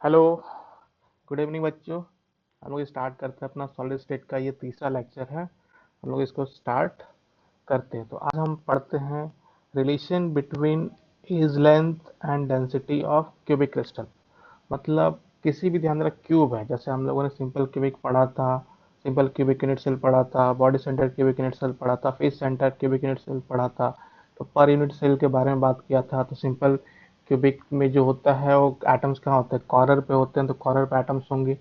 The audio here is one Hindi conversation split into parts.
हेलो। गुड इवनिंग बच्चों। हम लोग स्टार्ट करते हैं अपना सॉलिड स्टेट का ये तीसरा लेक्चर है। हम लोग इसको स्टार्ट करते हैं। तो आज हम पढ़ते हैं relation between edge length and density of cubic crystal. मतलब किसी भी ध्यान रख क्यूब है, जैसे हम लोगों ने सिंपल क्यूबिक पढ़ा था, सिंपल क्यूबिक यूनिट सेल पढ़ा था, body centre cubic unit cell पढ़ा था, face centre cubic unit cell पढ़ा था। तो पर यूनिट सेल के बारे में बात किया था। तो सिंपल क्यूबिक में जो होता है वो एटम्स कहाँ होते हैं, कॉर्नर पे होते हैं। तो कॉर्नर पे एटम्स होंगे।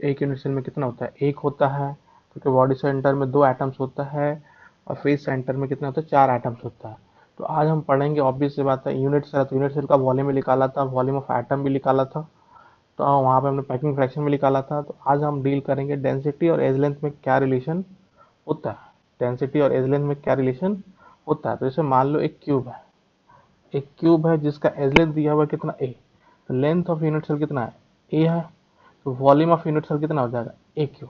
एक यूनिट सेल में कितना होता है, एक होता है, क्योंकि बॉडी सेंटर में दो एटम्स होता है। और फेस सेंटर में कितना होता है, चार एटम्स होता है। तो आज हम पढ़ेंगे, ऑब्वियस सी बात है, यूनिट सेल। तो यूनिट सेल का वॉल्यूम भी निकाला था, वॉल्यूम ऑफ एटम भी निकाला था। तो वहाँ पे हमने पैकिंग फ्रैक्शन भी निकाला था। तो आज हम डील करेंगे डेंसिटी और एज लेंथ में क्या रिलेशन होता है। डेंसिटी और एज लेंथ में क्या रिलेशन होता है। तो जैसे मान लो एक क्यूब है जिसका एज लेंथ दिया हुआ है कितना, ए। तो लेंथ ऑफ यूनिट सेल कितना है, ए है। तो वॉल्यूम ऑफ यूनिट सेल कितना हो जाएगा, ए क्यू।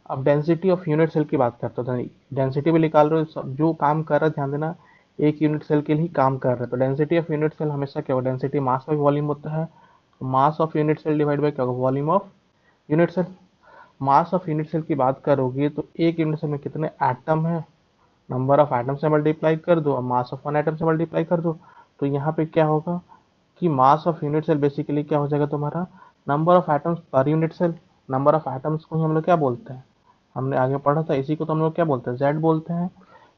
अब डेंसिटी ऑफ यूनिट सेल की बात करते हो, तो डेंसिटी भी निकाल रहे हो। जो काम कर रहा है, ध्यान देना, एक यूनिट सेल के लिए ही काम कर रहे हैं। तो डेंसिटी ऑफ यूनिट सेल हमेशा क्या होगा, डेंसिटी मास बाई वॉल्यूम होता है। Mass of unit cell divide by क्या होगा, volume of unit cell. Mass of unit cell की बात करोगे तो एक यूनिट सेल में कितने एटम है, नंबर ऑफ एटम से मल्टीप्लाई कर दो और मास ऑफ वन एटम से मल्टीप्लाई कर दो। तो यहाँ पे क्या होगा कि mass of unit cell basically क्या हो जाएगा तुम्हारा, number of atoms per unit cell. Number of atoms को ही हम लोग क्या बोलते हैं, हमने आगे पढ़ा था, इसी को तो हम लोग क्या बोलते हैं, जेड बोलते हैं।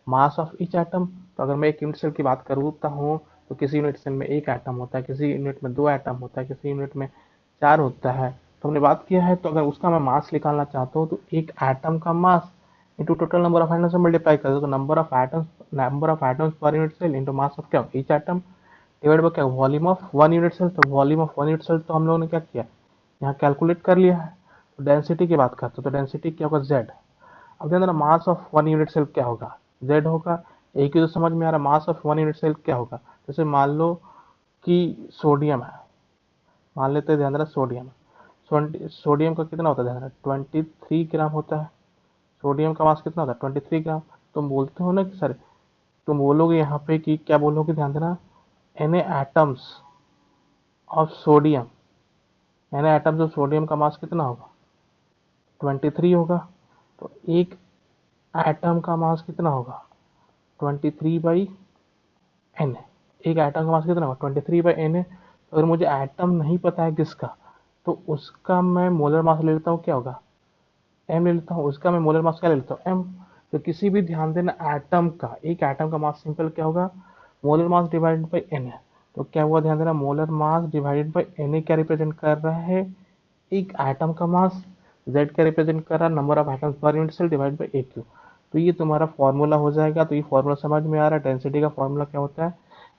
Mass of each atom. तो अगर मैं एक यूनिट सेल की बात करता हूँ, तो किसी यूनिट सेल में एक एटम होता है, किसी यूनिट में दो एटम होता है, किसी यूनिट में चार होता है। तो हमने बात किया है। तो अगर उसका मैं मास निकालना चाहता हूँ, तो एक एटम का mass into total number of atoms से मल्टीप्लाई कर दो। तो number of atoms per unit cell into mass of क्या, ईच एटम, डिवाइड बाय क्या, volume of one unit cell. तो volume of one unit cell तो हम लोगों ने क्या किया, यहाँ कैलकुलेट कर लिया है। तो डेंसिटी की बात करते हो, तो डेंसिटी क्या होगा, जेड। अब ध्यान देना, mass of one unit cell क्या होगा, जेड होगा। एक ही तो समझ में आ रहा, mass of one unit cell क्या होगा। जैसे मान लो कि सोडियम है, मान लेते हैं, ध्यान देना सोडियम। सोडियम का कितना होता है, ध्यान देना 23 ग्राम होता है। सोडियम का मास कितना होता है, 23 ग्राम। तुम बोलते हो ना कि सर, तुम बोलोगे यहाँ पे कि क्या बोलोगे, ध्यान देना, N atoms of sodium. N atoms of sodium का मास कितना होगा, 23 होगा। तो एक एटम का मास कितना होगा, 23/n। एक एटम का मास कितना होगा, 23/n है। तो अगर मुझे एटम नहीं पता है किसका, तो उसका मैं मोलर मास ले लेता हूँ, क्या होगा, एम ले लेता हूँ। उसका मैं मोलर मास क्या ले लेता हूँ, एम। तो किसी भी, ध्यान देना, एटम का, एक एटम का मास सिंपल क्या होगा, molar mass divided by N है। तो क्या हुआ, ध्यान देना, molar mass divided by N क्या रिप्रेजेंट कर रहा है, एक एटम का मास। जेड क्या रिप्रेजेंट कर रहा है, number of atoms per unit cell divide by a cube. तो ये तुम्हारा फॉर्मूला हो जाएगा। तो ये फॉर्मूला समझ में आ रहा है, डेंसिटी का फॉर्मूला क्या होता है,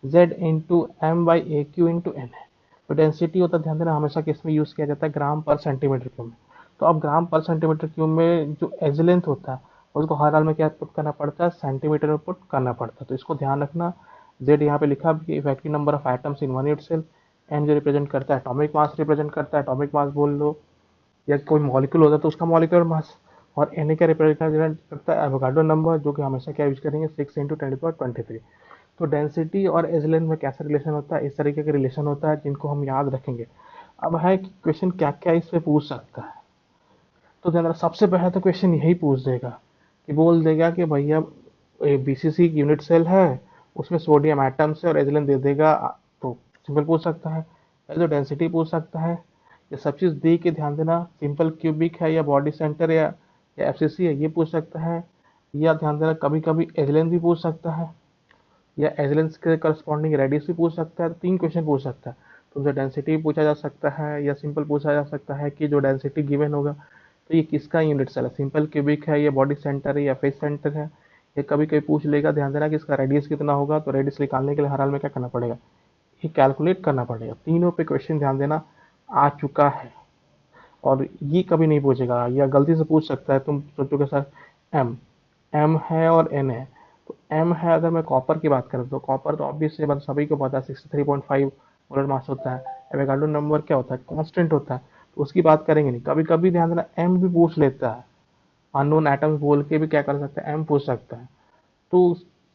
Z into M by a cube into N है। तो डेंसिटी होता है, ध्यान देना, हमेशा किस में यूज किया जाता है, ग्राम पर सेंटीमीटर क्यूब में। तो अब ग्राम पर सेंटीमीटर क्यूब में जो एज लेंथ होता है, उसको हर हाल में क्या पुट करना पड़ता है, सेंटीमीटर में पुट करना पड़ता है। तो इसको ध्यान रखना। जेड यहाँ पे लिखा भी, effective number of atoms in one unit cell. N जो रिप्रेजेंट करता है एटॉमिक मास, रिप्रेजेंट करता है एटॉमिक मास बोल लो, या कोई मॉलिक्यूल होता है तो उसका मॉलिक्यूलर मास। और एन का रिप्रेजेंट करता है एवोगाड्रो नंबर, जो कि हमेशा क्या यूज करेंगे, 6 × 10⁻23। तो डेंसिटी और एज लेंथ में कैसा रिलेशन होता है, इस तरीके का रिलेशन होता है, जिनको हम याद रखेंगे। अब है कि क्वेश्चन क्या क्या इससे पूछ सकता है। तो ध्यान रखना, सबसे पहले तो क्वेश्चन यही पूछ देगा कि बोल देगा कि भैया बीसीसी यूनिट सेल है, उसमें सोडियम एटम्स है और एज लेंथ दे देगा। तो सिंपल पूछ सकता है, या तो डेंसिटी पूछ सकता है। ये सब चीज़ दे के, ध्यान देना, सिंपल क्यूबिक है या बॉडी सेंटर या एफसीसी है, ये पूछ सकता है। या ध्यान देना, कभी कभी एज लेंथ भी पूछ सकता है, या एजलेंस के करस्पॉन्डिंग रेडियस भी पूछ सकता है। तो तीन क्वेश्चन पूछ सकता है। तुमसे डेंसिटी पूछा जा सकता है, या सिंपल पूछा जा सकता है कि जो डेंसिटी गिवन होगा, तो ये किसका यूनिट सेल है, सिंपल क्यूबिक है या बॉडी सेंटर है या फेस सेंटर है। ये कभी कभी पूछ लेगा, ध्यान देना, कि इसका रेडियस कितना होगा। तो रेडियस निकालने के लिए हर हाल में क्या करना पड़ेगा, ये कैलकुलेट करना पड़ेगा। तीनों पे क्वेश्चन, ध्यान देना, आ चुका है। और ये कभी नहीं पूछेगा, या गलती से पूछ सकता है, तुम सोचोगे सर एम एम है और एन है। तो एम है, अगर मैं कॉपर की बात करूँ, तो कॉपर तो ऑब्वियस से सभी को पता है, 63.5 मोलर मास होता है। एवोगाड्रो नंबर क्या होता है, कांस्टेंट होता है। तो उसकी बात करेंगे नहीं। कभी कभी ध्यान देना, एम भी पूछ लेता है, अननोन एटम्स बोल के भी क्या कर सकता है, एम पूछ सकता है। तो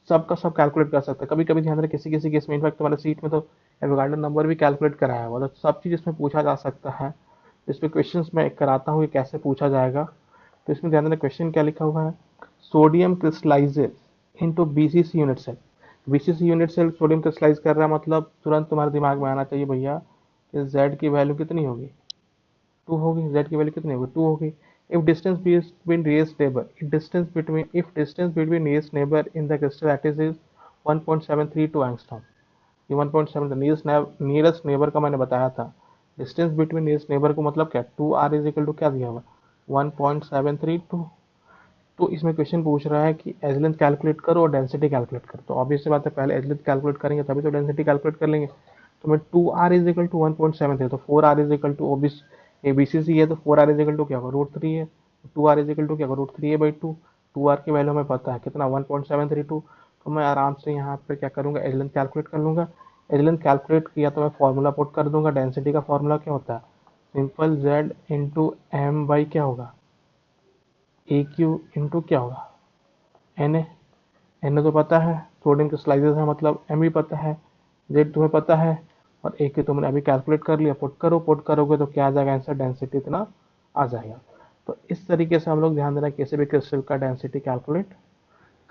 सबका सब कैलकुलेट कर सकता है। कभी कभी ध्यान देना, किसी किसी केस में, इनफैक्ट तुम्हारे सीट में तो एवोगाड्रो नंबर भी कैलकुलेट कराया हुआ, तो सब चीज़ इसमें पूछा जा सकता है। इस पे क्वेश्चंस मैं कराता हूँ कि कैसे पूछा जाएगा। तो इसमें ध्यान देना क्वेश्चन क्या लिखा हुआ है, sodium crystallizes into BCC unit cell. BCC unit cell sodium crystallize कर रहा है, मतलब तुरंत तुम्हारे दिमाग में आना चाहिए भैया कि जेड की वैल्यू कितनी होगी, 2 होगी। जेड की वैल्यू कितनी होगी, 2 होगी। If distance between nearest neighbour, if distance between nearest neighbour in the crystal lattice is 1.732 angstrom. ये 1.7 नियरेस्ट नेबर का मैंने बताया था। डिस्टेंस बिटवीन नियरेस्ट नेबर को मतलब क्या, 2r इज इक्वल टू क्या दिया हुआ, 1.732। तो इसमें क्वेश्चन पूछ रहा है कि एज लेंथ कैलकुलेट करो और डेंसिटी कैलकुलेट करो। तो ऑब्वियस सी बात है, पहले एज लेंथ कैलकुलेट करेंगे तभी तो डेंसिटी कैलकुलेट कर लेंगे। तो मैं 2r इज इक्वल टू 1.7 तो 4r इज इक्वल टू ओबिस ए बीसीसी है, तो 4r इज इक्वल टू क्या होगा, √3 है। 2r इज इक्वल टू क्या होगा, √3a/2। 2r की वैल्यू हमें पता है कितना, 1.732। तो मैं आराम से यहाँ पे क्या करूँगा, एज लेंथ कैलकुलेट कर लूँगा। एज लेंथ कैलकुलेट किया तो मैं फॉर्मूला पुट कर दूंगा। डेंसिटी का फॉर्मूला क्या होता है, simple z into M by क्या होगा, ए क्यू इंटू क्या होगा, एन ए। एन तो पता है, सोडियम क्रिस्टलाइजेस है मतलब एम भी पता है, जेड तुम्हें पता है, और ए की तुमने अभी कैलकुलेट कर लिया। पुट करो, पुट करोगे तो क्या आ जाएगा आंसर, डेंसिटी इतना आ जाएगा। तो इस तरीके से हम लोग ध्यान देना किसी भी क्रिस्टल का डेंसिटी कैलकुलेट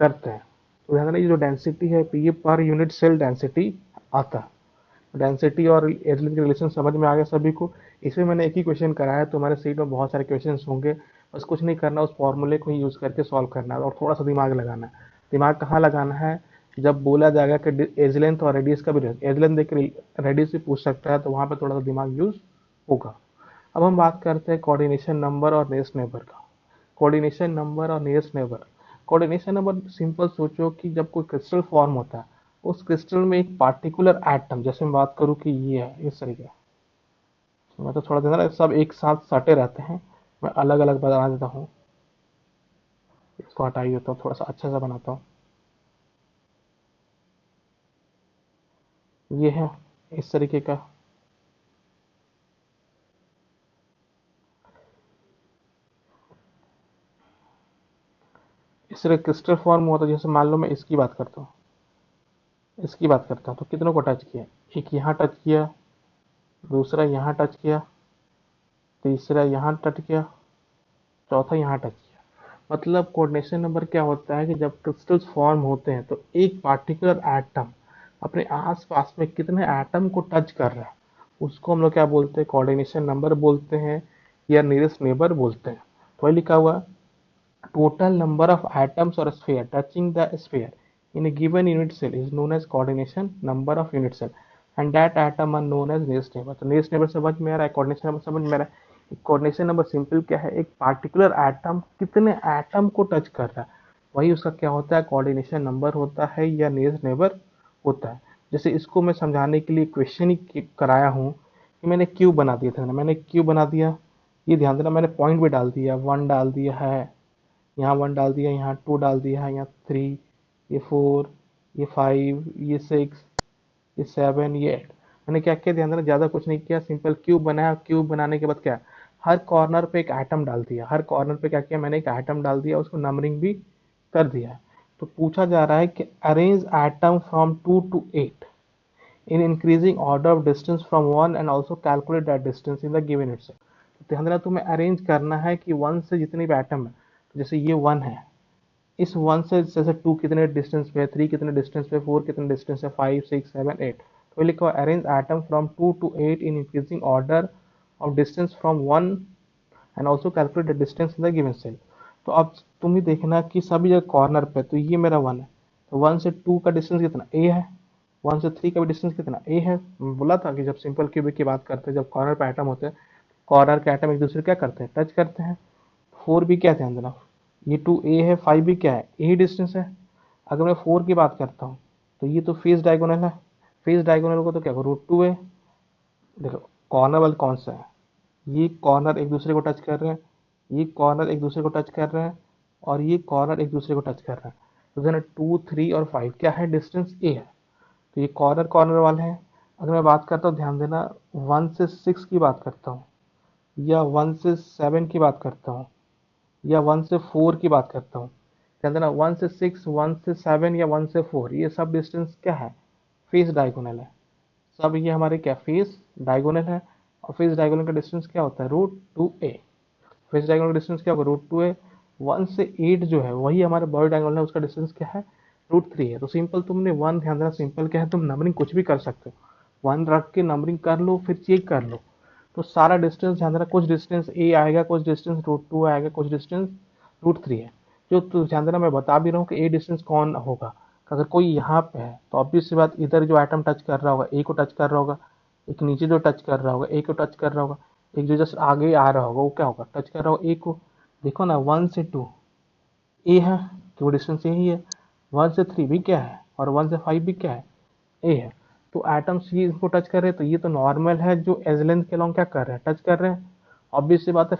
करते हैं। तो ध्यान देना ये जो डेंसिटी है ये पर यूनिट सेल डेंसिटी आता है। डेंसिटी और एज के रिलेशन समझ में आ गया सभी को। इसमें मैंने एक ही क्वेश्चन कराया है, तुम्हारे सीट में बहुत सारे क्वेश्चन होंगे, बस कुछ नहीं करना, उस फॉर्मूले को ही यूज करके सॉल्व करना है और थोड़ा सा दिमाग लगाना है। दिमाग कहाँ लगाना है, जब बोला जाएगा कि एज लेंथ और रेडियस का भी, एज लेंथ देख रेडियस भी पूछ सकता है, तो वहाँ पर थोड़ा सा दिमाग यूज होगा। अब हम बात करते हैं कोऑर्डिनेशन नंबर और नियरेस्ट नेबर का। कोऑर्डिनेशन नंबर और nearest neighbour, coordination number simple सोचो कि जब कोई क्रिस्टल फॉर्म होता है, उस क्रिस्टल में एक पार्टिकुलर एटम, जैसे मैं बात करूं कि ये है इस तरीके, तो मैं तो थोड़ा देना ना, सब एक साथ सटे रहते हैं, मैं अलग अलग बना देता हूँ। इसको हटाई देता हूँ, थोड़ा सा अच्छा सा बनाता हूँ। ये है इस तरीके का, इस तरह क्रिस्टल फॉर्म होता है। जैसे मान लो मैं इसकी बात करता हूँ, इसकी बात करता हूँ, तो कितनों को टच किया, एक यहाँ टच किया, दूसरा यहाँ टच किया, तीसरा यहाँ टच किया, चौथा यहाँ टच किया। मतलब कोऑर्डिनेशन नंबर क्या होता है कि जब क्रिस्टल्स फॉर्म होते हैं तो एक पार्टिकुलर एटम अपने आसपास में कितने एटम को टच कर रहा है, उसको हम लोग क्या बोलते हैं, कोऑर्डिनेशन नंबर बोलते हैं या नियरेस्ट नेबर बोलते हैं। तो वही लिखा हुआ, total number of atoms or sphere touching the sphere in a given unit cell is known as coordination number of unit cell and that atom are known as nearest neighbor। तो nearest neighbor समझ में आ रहा है, coordination number समझ में आ रहा है। coordination number सिंपल क्या है, एक पार्टिकुलर एटम कितने एटम को टच कर रहा है, वही उसका क्या होता है, कोऑर्डिनेशन नंबर होता है या नियरेस्ट नेबर होता है। जैसे इसको मैं समझाने के लिए क्वेश्चन ही कराया हूँ कि मैंने क्यूब बना दिया था, मैंने क्यूब बना दिया, ये ध्यान देना मैंने पॉइंट भी डाल दिया, 1 डाल दिया है, यहाँ 1 डाल दिया, यहाँ 2 डाल दिया है, यहाँ 3, ये 4, ये 5, ये 6, ये 7, ये 8। मैंने क्या किया, ध्यान देना ज़्यादा कुछ नहीं किया, सिंपल क्यूब बनाया। क्यूब बनाने के बाद क्या, हर कॉर्नर पे एक एटम डाल दिया, हर कॉर्नर पे क्या किया मैंने, एक एटम डाल दिया, उसको नंबरिंग भी कर दिया है। तो पूछा जा रहा है कि arrange atom from 2 to 8 in increasing order of distance from 1 and also calculate that distance in the given itself। तो ध्यान देना तुम्हें अरेंज करना है कि 1 से जितनी भी एटम है, तो जैसे ये 1 है, इस 1 से जैसे 2 कितने डिस्टेंस पे है, 3 कितने डिस्टेंस पे, 4 कितने डिस्टेंस है, 5, 6, 7, 8। तो लिखा हुआ arrange atom from 2 to 8 in increasing order of distance from 1 and also calculate the distance in the given cell. तो अब तुम ही देखना कि सभी जगह कॉर्नर पे, तो ये मेरा 1 है, तो 1 से 2 का डिस्टेंस कितना, ए है। 1 से 3 का भी डिस्टेंस कितना, ए है। बोला था कि जब सिंपल क्यूबिक की बात करते हैं, जब कॉर्नर पे एटम होते हैं, कॉर्नर के एटम एक दूसरे क्या करते हैं, टच करते हैं। 4 भी क्या, ध्यान देना, ये 2 ए है, 5 भी क्या है, ए ही डिस्टेंस है। अगर मैं 4 की बात करता हूँ, तो ये तो फेस डायगोनल है, फेस डायगोनल को तो क्या करो, √2 है। देखो कॉर्नर वाले कौन सा है, ये कॉर्नर एक दूसरे को टच कर रहे हैं, ये कॉर्नर एक दूसरे को टच कर रहे हैं, और ये कॉर्नर एक दूसरे को टच कर रहे हैं। तो देना 2, 3 और 5 क्या है, डिस्टेंस ए है। तो ये कॉर्नर कॉर्नर वाले हैं। अगर मैं बात करता हूँ, ध्यान देना, 1 से 6 की बात करता हूँ, या 1 से 7 की बात करता हूँ, या 1 से 4 की बात करता हूँ, ध्यान देना 1 से 6, 1 से 7 या 1 से 4, ये सब डिस्टेंस क्या है, फेस डायगोनल है। सब ये हमारे क्या, फेस डायगोनल है। और फेस डायगोनल का डिस्टेंस क्या होता है, √2a। फेस डायगोनल का डिस्टेंस क्या होगा, √2a। 1 से 8 जो है वही हमारा बॉडी डायगोनल है, उसका डिस्टेंस क्या है, √3 है। तो सिंपल तुमने 1, ध्यान देना सिंपल क्या है, तुम नंबरिंग कुछ भी कर सकते हो, 1 रख के नंबरिंग कर लो, फिर चेक कर लो। तो सारा डिस्टेंस ध्यान देना, कुछ डिस्टेंस a आएगा, कुछ डिस्टेंस √2 आएगा, कुछ डिस्टेंस √3 है। जो तो ध्यान देना मैं बता भी रहा हूँ कि a डिस्टेंस कौन होगा। अगर कोई यहाँ पे है तो ऑब्वियस सी बात, इधर जो एटम टच कर रहा होगा a को टच कर रहा होगा, एक नीचे जो टच कर रहा होगा a को टच कर रहा होगा, एक जो जस्ट आगे आ रहा होगा वो क्या होगा, टच कर रहा होगा a को। देखो ना 1 से 2 ए है, तो वो डिस्टेंस यही है। 1 से 3 भी क्या है, और 1 से 5 भी क्या है, ए है। तो एटम्स ही इसको टच कर रहे हैं, तो ये तो नॉर्मल है, जो एज लेंथ के अलॉन्ग क्या कर रहे हैं, टच कर रहे हैं। ऑब्वियस सी बात है,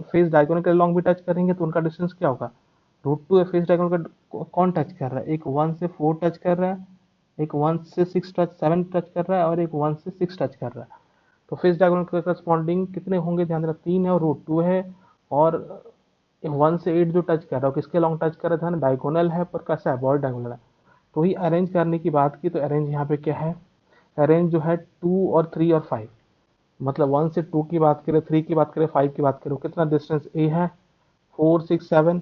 फेस डायगोनल के अलॉन्ग भी टच करेंगे तो उनका डिस्टेंस क्या होगा, √2 है। फेस डायगोनल का कौन टच कर रहा है, एक 1 से 4 टच कर रहा है, एक 1 से 7 टच कर रहा है, और एक 1 से 6 टच कर रहा है। तो फेस डायगोनल के करस्पॉन्डिंग कितने होंगे, ध्यान देना 3 है और √2 है। और 1 से 8 जो टच कर रहा है किसके लॉन्ग टच कर रहा है, डायगोनल है पर कैसा है, बॉडी डायगोनल है। तो ही अरेंज करने की बात की, तो अरेंज यहाँ पे क्या है, अरेंज जो है 2 और 3 और 5, मतलब 1 से 2 की बात करें, 3 की बात करें, 5 की बात करें, कितना डिस्टेंस ए है, 4 6 7।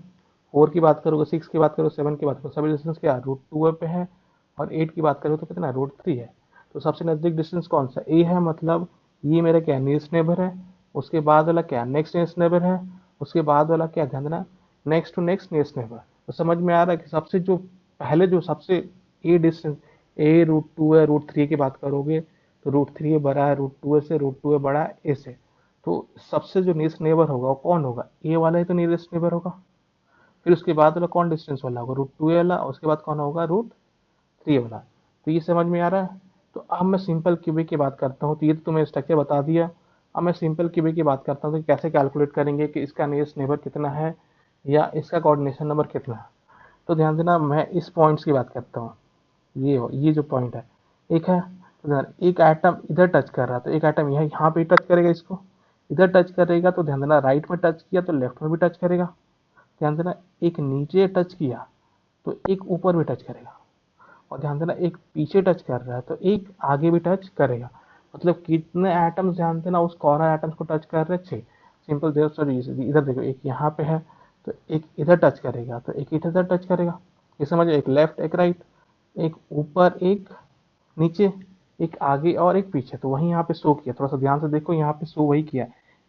4 की बात करोगे, 6 की बात करो, 7 की बात करो, सभी डिस्टेंस क्या √2 पे है। और 8 की बात करो तो कितना √3 है। तो सबसे नजदीक डिस्टेंस कौन सा, ए है, मतलब ये मेरा क्या नियरेस्ट नेबर है। उसके बाद वाला क्या नेक्स्ट नियरेस्ट नेबर है। उसके बाद वाला क्या, ध्यान देना, next to next nearest neighbour. तो समझ में आ रहा है कि सबसे जो पहले जो सबसे ए डिस्टेंस, ए √2 है, √3 की बात करोगे तो √3 बड़ा है √2 से, √2 बड़ा है ए से। तो सबसे जो नियरेस्ट नेबर होगा वो कौन होगा, ए वाला ही तो नियरेस्ट नेबर होगा। फिर उसके बाद वाला कौन डिस्टेंस वाला होगा, √2 वाला, और उसके बाद कौन होगा, √3 वाला। तो ये समझ में आ रहा है। तो अब मैं सिंपल क्यूबिक की बात करता हूँ, तो ये तो तुम्हें स्ट्रक्चर बता दिया। अब मैं सिंपल क्यूबिक की बात करता हूँ तो कैसे कैलकुलेट करेंगे कि इसका नियरेस्ट नेबर कितना है या इसका कोऑर्डिनेशन नंबर कितना है। तो ध्यान देना, मैं इस पॉइंट्स की बात करता हूँ। ये जो पॉइंट है, एक है, तो ध्यान, एक एटम इधर टच कर रहा है, तो एक एटम यहाँ पे टच करेगा, इसको इधर टच करेगा, तो ध्यान देना राइट में टच किया तो लेफ्ट में भी टच करेगा। ध्यान देना, एक नीचे टच किया तो एक ऊपर भी टच करेगा। और ध्यान देना, एक पीछे टच कर रहा है तो एक आगे भी टच करेगा। मतलब कितने एटम्स, ध्यान देना, उस कॉर्नर एटम्स को टच कर रहे हैं, 6। सिंपल देखो, सॉरी इधर देखो, एक यहाँ पे है तो एक इधर टच करेगा, तो एक इधर टच करेगा। ये समझो, एक लेफ्ट एक राइट, एक ऊपर एक नीचे, एक आगे और एक पीछे। तो वही यहाँ पे शो किया, थोड़ा सा ध्यान से देखो, यहाँ पे शो वही किया।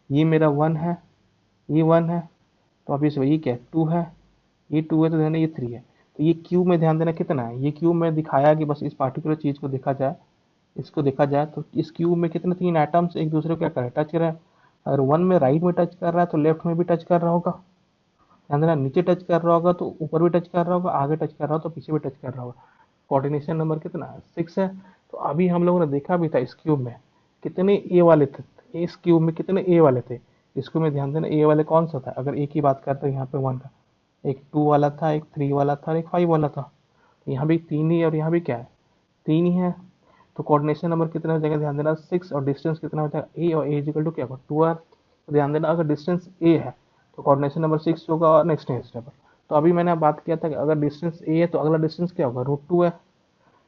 ये मेरा 1 है, ये 1 है, तो अभी से वही क्या है, 2 है, ये 2 है, तो ध्यान, ये 3 है। तो ये क्यूब में ध्यान देना कितना है, ये क्यूब में दिखाया कि बस इस पार्टिकुलर चीज को देखा जाए, इसको देखा जाए तो इस क्यूब में कितने 3 एटम्स एक दूसरे को क्या कर रहे हैं, टच कर रहे हैं। अगर 1 में राइट में टच कर रहा है तो लेफ्ट में भी टच कर रहा होगा। ध्यान देना, नीचे टच कर रहा होगा तो ऊपर भी टच कर रहा होगा, आगे टच कर रहा हो तो पीछे भी टच कर रहा होगा। कोऑर्डिनेशन नंबर कितना है, 6 है। तो अभी हम लोगों ने देखा भी था इस क्यूब में कितने ए वाले थे, इस क्यूब में कितने ए वाले थे। इसको में ध्यान देना, ए वाले कौन सा था, अगर ए की बात करते हैं यहाँ पे 1 का, एक 2 वाला था, एक 3 वाला था और एक 5 वाला था। यहाँ भी 3 ही है और यहाँ भी क्या है, 3 ही है। तो कोऑर्डिनेशन नंबर कितना हो जाएगा, ध्यान देना 6, और डिस्टेंस कितना हो जाएगा, ए और ए इक्वल टू क्या होगा, 2r। तो ध्यान देना, अगर डिस्टेंस ए है तो कोऑर्डिनेशन नंबर 6 होगा और नेक्स्ट नेक्स्ट नंबर। तो अभी मैंने बात किया था कि अगर डिस्टेंस ए है तो अगला डिस्टेंस क्या होगा, √2 है।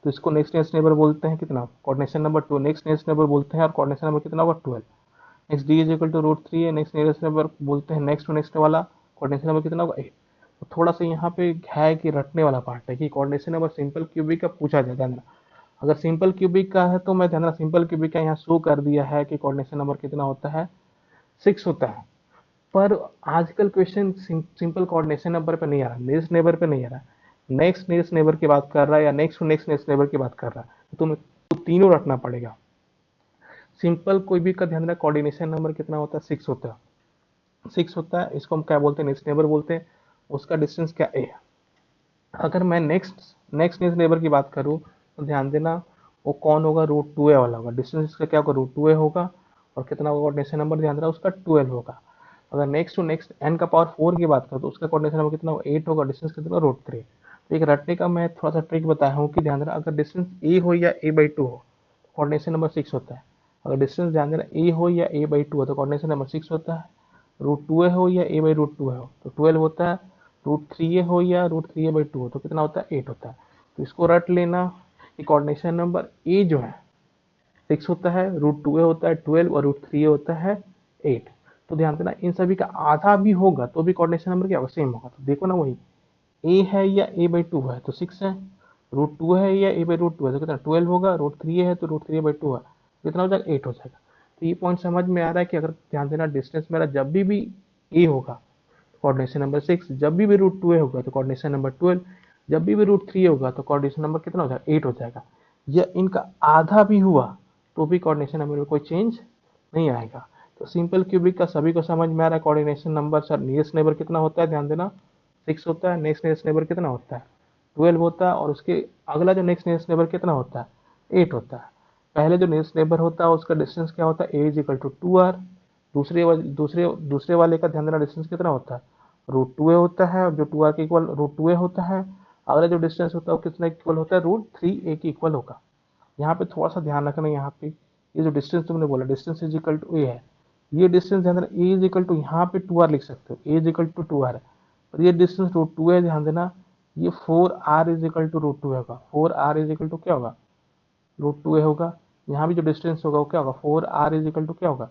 तो इसको नेक्स्ट नेक्स्ट नेबर बोलते हैं कितना, coordination number 2, next next neighbour बोलते हैं, और कोऑर्डिनेशन नंबर कितना होगा, 12। Next D is equal to √3 है, नेक्स्ट नियरेस्ट नेबर बोलते हैं नेक्स्ट टू नेक्स्ट वाला, कोऑर्डिनेशन नंबर कितना होगा, 8। तो थोड़ा सा यहाँ पे है कि रटने वाला पार्ट है कि कोऑर्डिनेशन नंबर सिंपल क्यूबिक का पूछा जाए, ध्यान देना। अगर सिंपल क्यूबिक का है तो मैं ध्यान देना, सिंपल क्यूबिक का यहाँ शो कर दिया है कि कोऑर्डिनेशन नंबर कितना होता है, 6 होता है। पर आजकल क्वेश्चन सिंपल कोऑर्डिनेशन नंबर पे नहीं आ रहा, नेक्स्ट नेबर पे नहीं आ रहा, नेक्स्ट नेक्स्ट नेबर की बात कर रहा है या next to next next neighbour की बात कर रहा है। तो तुम्हें तो तीनों रखना पड़ेगा। सिंपल कोई भी का ध्यान देना, कोऑर्डिनेशन नंबर कितना होता है, 6 होता है। 6 होता है, इसको हम क्या बोलते हैं, नेक्स्ट नेबर बोलते हैं। उसका डिस्टेंस क्या ए है। अगर मैं नेक्स्ट नेक्स्ट नेक्स्ट नेबर की बात करूँ तो ध्यान देना, वो कौन होगा, √2a वाला होगा। डिस्टेंस इसका क्या होगा, √2a होगा। और कितना होगा कोऑर्डिनेशन नंबर, ध्यान देना उसका 12 होगा। अगर नेक्स्ट टू नेक्स्ट n का पावर 4 की बात करूँ तो उसका कोऑर्डिनेशन नंबर कितना होगा, 8 होगा। डिस्टेंस कितना, √3। तो एक रटने का मैं थोड़ा सा ट्रिक बताया हूँ कि ध्यान देना, अगर डिस्टेंस ए हो या a/2 हो तो कोऑर्डिनेशन नंबर 6 होता है। अगर डिस्टेंस ध्यान देना ए हो या a/2 हो तो कोऑर्डिनेशन नंबर 6 होता है। √2a हो या a/√2 हो तो 12 होता है। √3a हो या √3a/2 हो तो कितना होता है, 8 होता है। तो इसको रट लेना कि कोऑर्डिनेशन नंबर ए जो है 6 होता है, रूट 2a होता है 12 और रूट 3a होता है 8। तो ध्यान देना इन सभी का आधा भी होगा तो भी कोऑर्डिनेशन नंबर क्या होगा, सेम होगा। तो देखो ना वही a है या a/2 है तो 6 है, रूट 2 है या a/√2 है तो कितना 12 होगा, रूट 3 है तो रूट 3a/2 है, कितना हो जाएगा 8 हो जाएगा। तो ये पॉइंट समझ में आ रहा है कि अगर ध्यान देना डिस्टेंस मेरा जब भी a होगा कोऑर्डिनेशन नंबर 6, जब भी रूट 2a होगा तो कोऑर्डिनेशन नंबर 12, जब भी रूट 3 होगा तो कोऑर्डिनेशन नंबर कितना हो जाएगा 8 हो जाएगा। या इनका आधा भी हुआ तो भी कोऑर्डिनेशन नंबर में कोई चेंज नहीं आएगा। तो सिंपल क्यूबिक का सभी को समझ में आ रहा है। Coordination number sir nearest neighbour कितना होता है, ध्यान देना 6 होता है, नेक्स्ट नियरेस्ट नेबर कितना होता है 12 होता है, और उसके अगला जो नेक्स्ट नियरेस्ट नेबर कितना होता है 8 होता है। पहले जो नियरेस्ट नेबर होता है उसका डिस्टेंस क्या होता है a = 2r, दूसरे वाले का ध्यान देना डिस्टेंस कितना होता है रूट 2a होता है, और जो 2r के इक्वल रूट 2a होता है। अगला जो डिस्टेंस होता है वो कितना इक्वल होता है रूट 3a के इक्वल होगा। यहाँ पे थोड़ा सा ध्यान रखना, यहाँ पे ये जो डिस्टेंस तुमने बोला डिस्टेंस इज इक्वल टू ए है, ये डिस्टेंस ध्यान देना ए इज इक्वल टू यहाँ पे 2r लिख सकते हो, ए इज इक्वल टू 2r है, और ये डिस्टेंस रूट 2 है, ध्यान देना ये 4r is equal to root 2 होगा, 4r इज इक्वल टू क्या होगा रूट 2 होगा। यहाँ भी जो डिस्टेंस होगा वो क्या होगा 4r इज इक्वल टू क्या होगा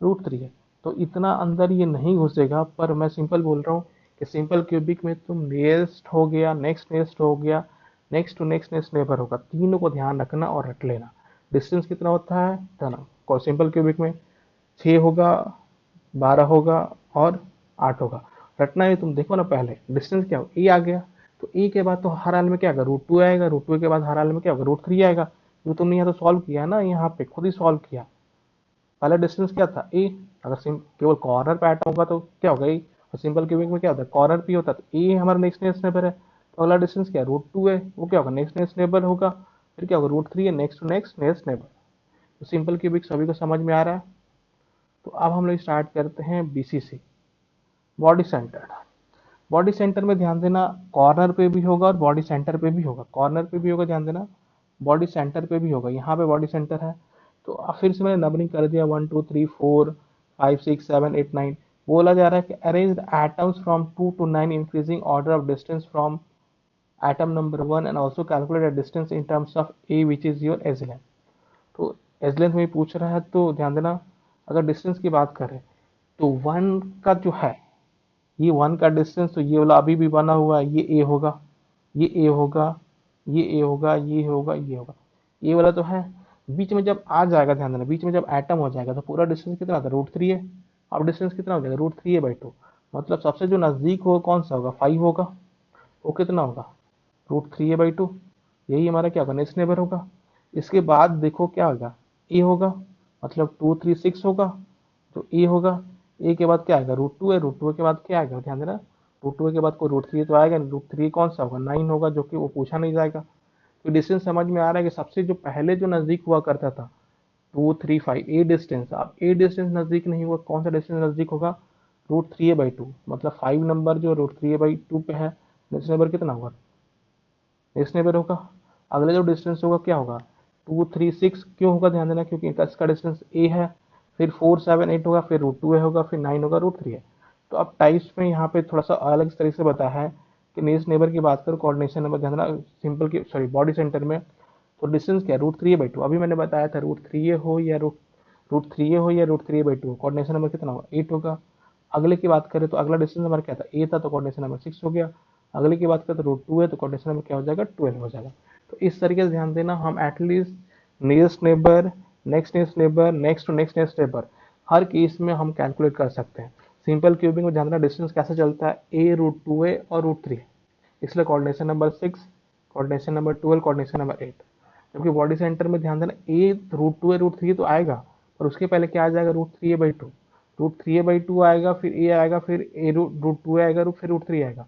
रूट 3 है। तो इतना अंदर ये नहीं घुसेगा, पर मैं सिंपल बोल रहा हूँ कि सिंपल क्यूबिक में तुम नियरेस्ट हो गया, नेक्स्ट नियरेस्ट हो गया, next to next next neighbour होगा, तीनों को ध्यान रखना और रट लेना। डिस्टेंस कितना होता है ना सिंपल क्यूबिक में 6 होगा, 12 होगा और 8 होगा। रटना है तुम देखो ना, पहले डिस्टेंस क्या हो ए आ गया, तो ए के बाद तो हर हाल में क्या आएगा रूट 2 आएगा, रूट 2 के बाद हर हाल में क्या होगा रूट 3 आएगा। जो तुमने यहाँ तो सॉल्व किया ना, यहाँ पे खुद ही सॉल्व किया। पहला डिस्टेंस क्या था ए, अगर केवल कॉर्नर पे आटा होगा तो क्या होगा ए, और सिंपल क्यूबिक में क्या होता है कॉर्नर पे होता है, तो ए हमारा नेक्स्ट नेक्स्ट नेबर है। तो अगला डिस्टेंस क्या है रूट 2 है, वो क्या होगा नेक्स्ट नेक्स्ट नेबर होगा, फिर क्या होगा रूट 3 है next to next next neighbour. तो सिंपल क्यूबिक सभी को समझ में आ रहा है। तो अब हम लोग स्टार्ट करते हैं BCC, body centre. Body centre में ध्यान देना कॉर्नर पे भी होगा और बॉडी सेंटर पे भी होगा, कॉर्नर पे भी होगा ध्यान देना, बॉडी सेंटर पे भी होगा। यहाँ पे बॉडी सेंटर है तो अब फिर से मैंने नंबरिंग कर दिया 1 2 3 4 5 6 7 8 9। बोला जा रहा है कि arrange atoms from 2 to 9 increasing order of distance from atom number 1 and also calculate distance in terms of A which is your age length. तो एज लेंथ में पूछ रहा है तो ध्यान देना अगर डिस्टेंस की बात करें तो 1 का जो है ये 1 का डिस्टेंस, तो ये वाला अभी भी बना हुआ है, ये ए होगा, ये ए होगा, ये ए होगा, ये होगा, ये होगा, ये वाला तो है। बीच में जब आ जाएगा ध्यान देना, बीच में जब एटम हो जाएगा तो पूरा डिस्टेंस कितना आता है रूट 3 है। अब डिस्टेंस कितना हो जाएगा रूट 3a/2, मतलब सबसे जो नजदीक होगा कौन सा होगा 5 होगा, वो कितना होगा रूट 3a/2। यही हमारा क्या होगा नेक्स्ट नेबर होगा। इसके बाद देखो क्या होगा ए होगा, मतलब 2 3 6 होगा, तो ए होगा, ए के बाद क्या आएगा रूट 2 है, रूट 2 के बाद क्या आएगा ध्यान देना, रूट 2 के बाद कोई रूट 3 तो आएगा, रूट 3 कौन सा होगा 9 होगा, जो कि वो पूछा नहीं जाएगा। तो डिस्टेंस समझ में आ रहा है कि सबसे जो पहले जो नजदीक हुआ करता था 2 3 5 ए डिस्टेंस, अब ए डिस्टेंस नजदीक नहीं हुआ, कौन सा डिस्टेंस नजदीक होगा रूट 3a/2, मतलब 5 नंबर जो रूट 3a/2 पे है, नेक्स्ट नेबर कितना होगा नेक्स्ट नेबर होगा। अगले जो डिस्टेंस होगा क्या होगा 2 3 6, क्यों होगा ध्यान देना क्योंकि इसका डिस्टेंस ए है, फिर 4 7 8 होगा, फिर रूट 2 होगा, फिर 9 होगा, रूट 3 है। तो अब टाइप्स में यहाँ पे थोड़ा सा अलग तरीके से बताया है कि नेक्स्ट नेबर की बात करो कोऑर्डिनेशन नंबर ध्यान देना सिंपल की सॉरी बॉडी सेंटर में, तो डिस्टेंस क्या है रूट 3a/2, अभी मैंने बताया था रूट 3a हो या रूट 3a हो या रूट 3a/2, कोऑर्डिनेशन नंबर कितना होगा 8 होगा। अगले की बात करें तो अगला डिस्टेंस नंबर क्या था ए था, तो कोऑर्डिनेशन नंबर 6 हो गया। अगले की बात करें तो रूट 2 है, तो कोऑर्डिनेशन नंबर क्या हो जाएगा 12 हो जाएगा। तो इस तरीके से ध्यान देना हम at least nearest neighbour, next next neighbour, next to next next neighbour, हर केस में हम कैलकुलेट कर सकते हैं। सिंपल क्यूबिंग में ध्यान देना डिस्टेंस कैसे चलता है ए रूट 2a और रूट 3, इसलिए coordination number 6, coordination number 12, coordination number 8। जबकि बॉडी सेंटर में ध्यान देना ए रूट 2 है रूट 3 तो आएगा, और उसके पहले क्या आ जाएगा रूट 3a/2, रूट 3a/2 आएगा, फिर ए आएगा, फिर ए रूट 2 आएगा, फिर रूट 3 आएगा।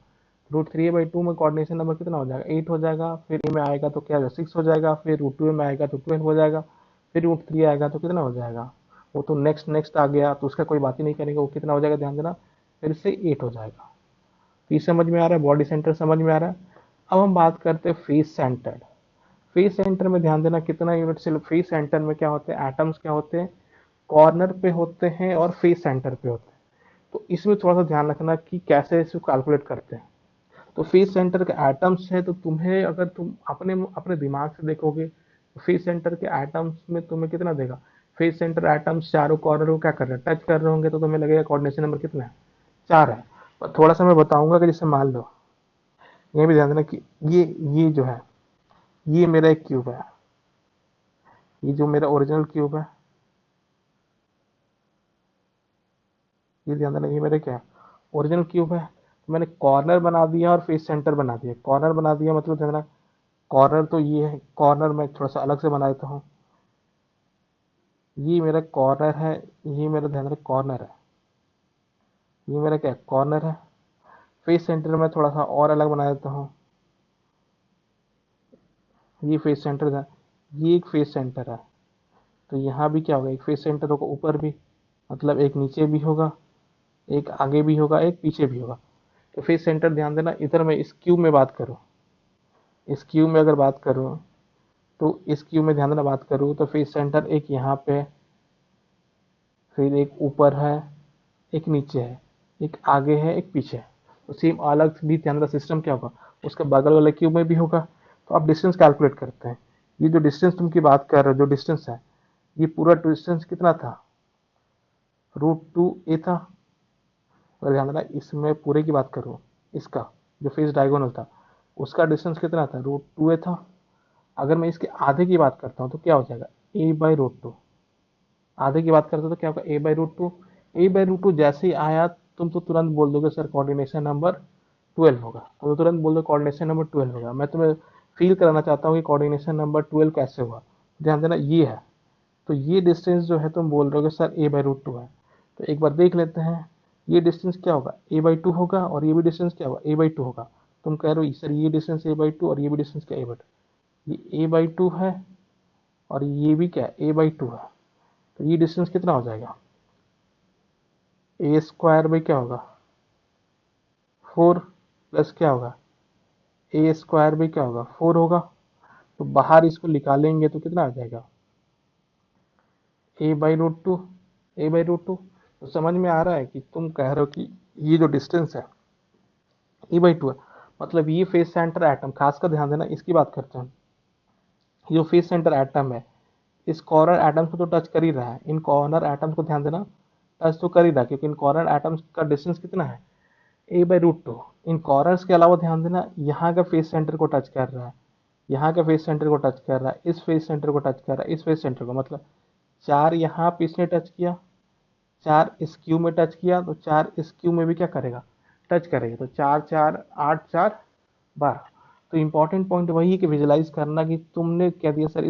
रूट 3a/2 में कोऑर्डिनेशन नंबर कितना हो जाएगा 8 हो जाएगा, फिर ए में आएगा तो क्या 6 हो जाएगा, फिर रूट 2 में आएगा तो 12 हो जाएगा, फिर रूट 3 आएगा तो कितना हो जाएगा, वो तो नेक्स्ट नेक्स्ट आ गया तो उसका कोई बात ही नहीं करेंगे, वो कितना हो जाएगा ध्यान देना फिर से 8 हो जाएगा। तो ये समझ में आ रहा है, बॉडी सेंटर समझ में आ रहा है। अब हम बात करते हैं फेस सेंटर। फेस सेंटर में ध्यान देना कितना यूनिट से फेस सेंटर में क्या होते हैं एटम्स क्या होते हैं कॉर्नर पे होते हैं और फेस सेंटर पे होते हैं। तो इसमें थोड़ा सा ध्यान रखना कि कैसे इसको कैलकुलेट करते हैं। तो फेस सेंटर के एटम्स है, तो तुम्हें अगर तुम अपने अपने दिमाग से देखोगे फेस सेंटर के एटम्स में तुम्हें कितना देगा, फेस सेंटर एटम्स चारों कॉर्नर को क्या कर रहे हैं, टच कर रहे होंगे, तो तुम्हें लगेगा कोऑर्डिनेशन नंबर कितना है, 4 है। पर थोड़ा सा मैं बताऊंगा कि जैसे मान लो, ये भी ध्यान देना कि ये जो है, ये मेरा एक क्यूब है, ये जो मेरा ओरिजिनल क्यूब है, ये ध्यान देना, ये मेरा क्या है, ओरिजिनल क्यूब है। तो मैंने कॉर्नर बना दिया और फेस सेंटर बना दिया। कॉर्नर बना दिया मतलब ध्यान देना, कॉर्नर तो ये है, कॉर्नर मैं थोड़ा सा अलग से बना देता हूँ। ये मेरा कॉर्नर है, ये मेरा ध्यान रख कॉर्नर है, ये मेरा क्या कॉर्नर है। फेस सेंटर में थोड़ा सा और अलग बना देता हूँ, ये फेस सेंटर है, ये एक फेस सेंटर है। तो यहाँ भी क्या होगा, एक फेस सेंटर होगा ऊपर भी, मतलब एक नीचे भी होगा, एक आगे भी होगा, एक पीछे भी होगा। तो फेस सेंटर ध्यान देना, इधर मैं इस क्यूब में बात करूँ, इस क्यूब में अगर बात करूँ, तो इस क्यूब में ध्यान देना बात करूँ तो फेस सेंटर एक यहाँ पे, फिर एक ऊपर है, एक नीचे है, एक आगे है, एक पीछे है। तो सेम अलग भी ध्यान रखना, सिस्टम क्या होगा, उसके बगल वाले क्यूब में भी होगा। तो आप डिस्टेंस कैलकुलेट करते हैं, ये जो डिस्टेंस तुम की बात कर रहे हो, जो डिस्टेंस है, ये पूरा डिस्टेंस कितना था, √2a था। अगर ध्यान देना, इसमें पूरे की बात करूँ, इसका जो फेस डायगोनल था, उसका डिस्टेंस कितना था, √2a था। अगर मैं इसके आधे की बात करता हूँ तो क्या हो जाएगा, a/√2। आधे की बात करते हो तो क्या होगा, a/√2। a/√2 जैसे ही आया, तुम तो तुरंत बोल दोगे सर कोऑर्डिनेशन नंबर 12 होगा, तुम तो तुरंत बोल दो कोऑर्डिनेशन नंबर 12 होगा। मैं तुम्हें फील कराना चाहता हूँ कि कोऑर्डिनेशन नंबर 12 कैसे हुआ। ध्यान देना, ये है, तो ये डिस्टेंस जो है तुम बोल रहे हो सर a/√2 है। तो एक बार देख लेते हैं, ये डिस्टेंस क्या होगा, a/2 होगा, और ये भी डिस्टेंस क्या होगा, a/2 होगा। तुम कह रहे हो सर ये डिस्टेंस a/2 और ये भी डिस्टेंस क्या a/2, ये a/2 है और ये भी क्या है a/2 है। तो ये डिस्टेंस कितना हो जाएगा, a² बाई क्या होगा, 4, प्लस क्या होगा, a² बाई क्या होगा, 4 होगा। तो बाहर इसको निकालेंगे तो कितना आ जाएगा, a/√2, a/√2। तो समझ में आ रहा है कि तुम कह रहे हो कि ये जो डिस्टेंस है a/2 है, मतलब ये फेस सेंटर एटम, खासकर ध्यान देना इसकी बात करते हैं, जो फेस सेंटर एटम है, इस कॉर्नर एटम्स को तो टच कर ही रहा है, इन कॉर्नर एटम्स को ध्यान देना, टच तो कर ही रहा है, क्योंकि इन कॉर्नर एटम्स का डिस्टेंस कितना है, a/√2। इन कॉर्नर्स के अलावा ध्यान देना, यहाँ का फेस सेंटर को टच कर रहा है, यहाँ का फेस सेंटर को टच कर रहा है, इस फेस सेंटर को टच कर रहा है, इस फेस सेंटर को, मतलब 4 यहाँ पे इसने टच किया, 4 इस क्यू में टच किया, तो 4 इस क्यू में भी क्या करेगा, टच करेगा। तो 4 4 8 4 12। तो इंपॉर्टेंट पॉइंट वही है कि विजुलाइज करना कि तुमने क्या दिया सर,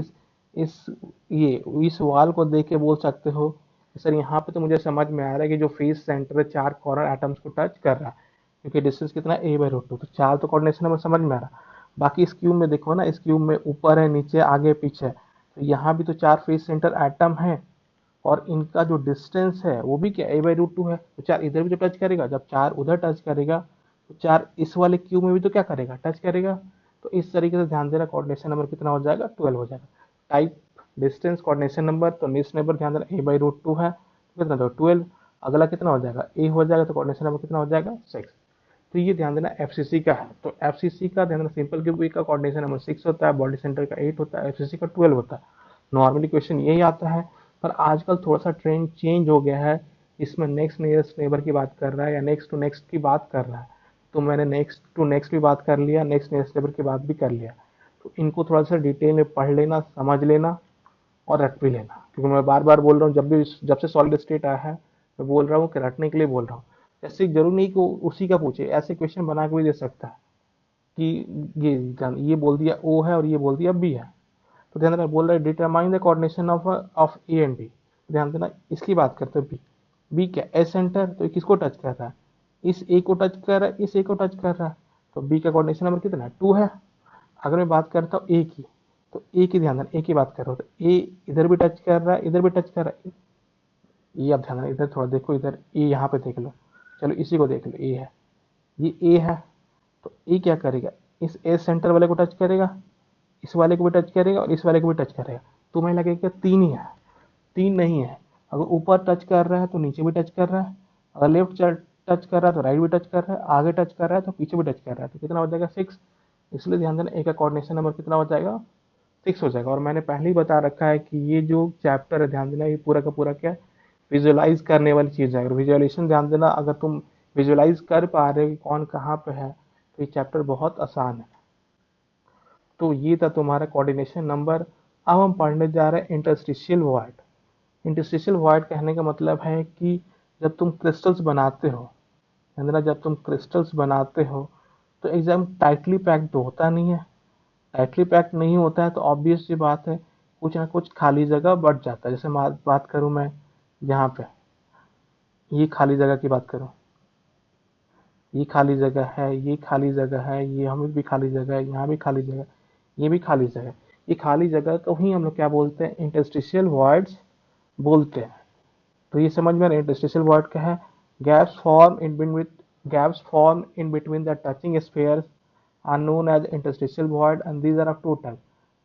इस ये इस वाल को देख के बोल सकते हो सर यहाँ पे तो मुझे समझ में आ रहा है कि जो फेस सेंटर है 4 कॉर्नर एटम्स को टच कर रहा है, क्योंकि डिस्टेंस कितना है a/√2। तो 4 तो कोऑर्डिनेशन नंबर समझ में आ रहा है। बाकी इस क्यूब में देखो ना, इस क्यूब में ऊपर है, नीचे, आगे, पीछे, तो यहाँ भी तो 4 फेस सेंटर एटम है, और इनका जो डिस्टेंस है वो भी क्या a/√2 है। तो 4 इधर भी तो टच करेगा, जब 4 उधर टच करेगा तो 4 इस वाले क्यूब में भी तो क्या करेगा, टच करेगा। तो इस तरीके से ध्यान देना, कोऑर्डिनेशन नंबर कितना हो जाएगा, 12 हो जाएगा। टाइप डिस्टेंस कोऑर्डिनेशन नंबर, तो नेक्स्ट नंबर ध्यान देना a/√2 है, तो कितना होगा 12। अगला कितना हो जाएगा, a हो जाएगा, तो कोऑर्डिनेशन नंबर कितना हो जाएगा 6। तो ये ध्यान देना एफसीसी का है। तो एफसीसी का ध्यान देना, सिंपल क्यूब का कोऑर्डिनेशन नंबर 6 होता है, बॉडी सेंटर का 8 होता है, एफसीसी का 12 होता है। नॉर्मली क्वेश्चन यही आता है, पर आजकल थोड़ा सा ट्रेंड चेंज हो गया है, इसमें नेक्स्ट नियरेस्ट नेबर की बात कर रहा है या नेक्स्ट टू नेक्स्ट की बात कर रहा है। तो मैंने नेक्स्ट टू नेक्स्ट भी बात कर लिया, नेक्स्ट नियरेस्ट नेबर की बात भी कर लिया। तो इनको थोड़ा सा डिटेल में पढ़ लेना, समझ लेना और रट भी लेना, क्योंकि मैं बार बार बोल रहा हूँ, जब से सॉलिड स्टेट आया है मैं बोल रहा हूँ कि रटने के लिए बोल रहा हूँ। ऐसे जरूर नहीं कि उसी का पूछे, ऐसे क्वेश्चन बना के भी दे सकता है कि ये बोल दिया ओ है और ये बोल दिया बी है। तो ध्यान देना, बोल रहा है determine the coordination of A and B. ध्यान देना, इसकी बात करते हैं बी। बी क्या ए सेंटर, तो किसको टच कर रहा है, इस ए को टच कर रहा है, इस ए को टच कर रहा है। तो बी का कोऑर्डिनेशन नंबर कितना है, 2 है। अगर मैं बात करता हूँ ए की, तो ए की ध्यान देना, ए की बात कर रहा हूँ, तो ए इधर भी टच कर रहा है, इधर भी टच कर रहा है। ये आप ध्यान देना, इधर थोड़ा देखो, इधर ए यहाँ पे देख लो, चलो इसी को देख लो, ए है, ये ए है। तो ए क्या करेगा, इस ए सेंटर वाले को टच करेगा, इस वाले को भी टच करेगा और इस वाले को भी टच करेगा। तुम्हें लगेगा 3 ही है, 3 नहीं है। अगर ऊपर टच कर रहा है तो नीचे भी टच कर रहा है, अगर लेफ्ट टच कर रहा है तो राइट भी टच कर रहा है, आगे टच कर रहा है तो पीछे भी टच कर रहा है। तो कितना हो जाएगा 6। इसलिए ध्यान देना, ए का कोऑर्डिनेशन नंबर कितना हो जाएगा फिक्स हो जाएगा। और मैंने पहले ही बता रखा है कि ये जो चैप्टर है, ध्यान देना, ये पूरा का पूरा क्या विजुअलाइज करने वाली चीज़ है। अगर विजुअलाइजेशन ध्यान देना, अगर तुम विजुअलाइज कर पा रहे हो कि कौन कहाँ पे है, तो ये चैप्टर बहुत आसान है। तो ये था तुम्हारा कोऑर्डिनेशन नंबर। अब हम पढ़ने जा रहे हैं इंटरस्टिशियल वॉइड। इंटरस्टिशियल वॉइड कहने का मतलब है कि जब तुम क्रिस्टल्स बनाते हो, ध्यान देना, जब तुम क्रिस्टल्स बनाते हो तो एग्जाम टाइटली पैक्ड तो होता नहीं है। टाइटली पैक्ड नहीं होता है तो ऑब्वियस सी बात है, कुछ ना कुछ खाली जगह बढ़ जाता है। जैसे बात करूं मैं यहाँ पे, ये खाली जगह की बात करूं, ये खाली जगह है, ये खाली जगह है, ये हमें भी खाली जगह है, यहाँ भी खाली जगह, ये भी खाली जगह। ये खाली जगह को ही हम लोग क्या बोलते हैं, इंटरस्टिशियल वॉइड्स बोलते हैं। तो ये समझ में इंटरस्टिशियल वॉइड क्या है, gaps form in between the touching spheres are known as interstitial void, and these are of two types.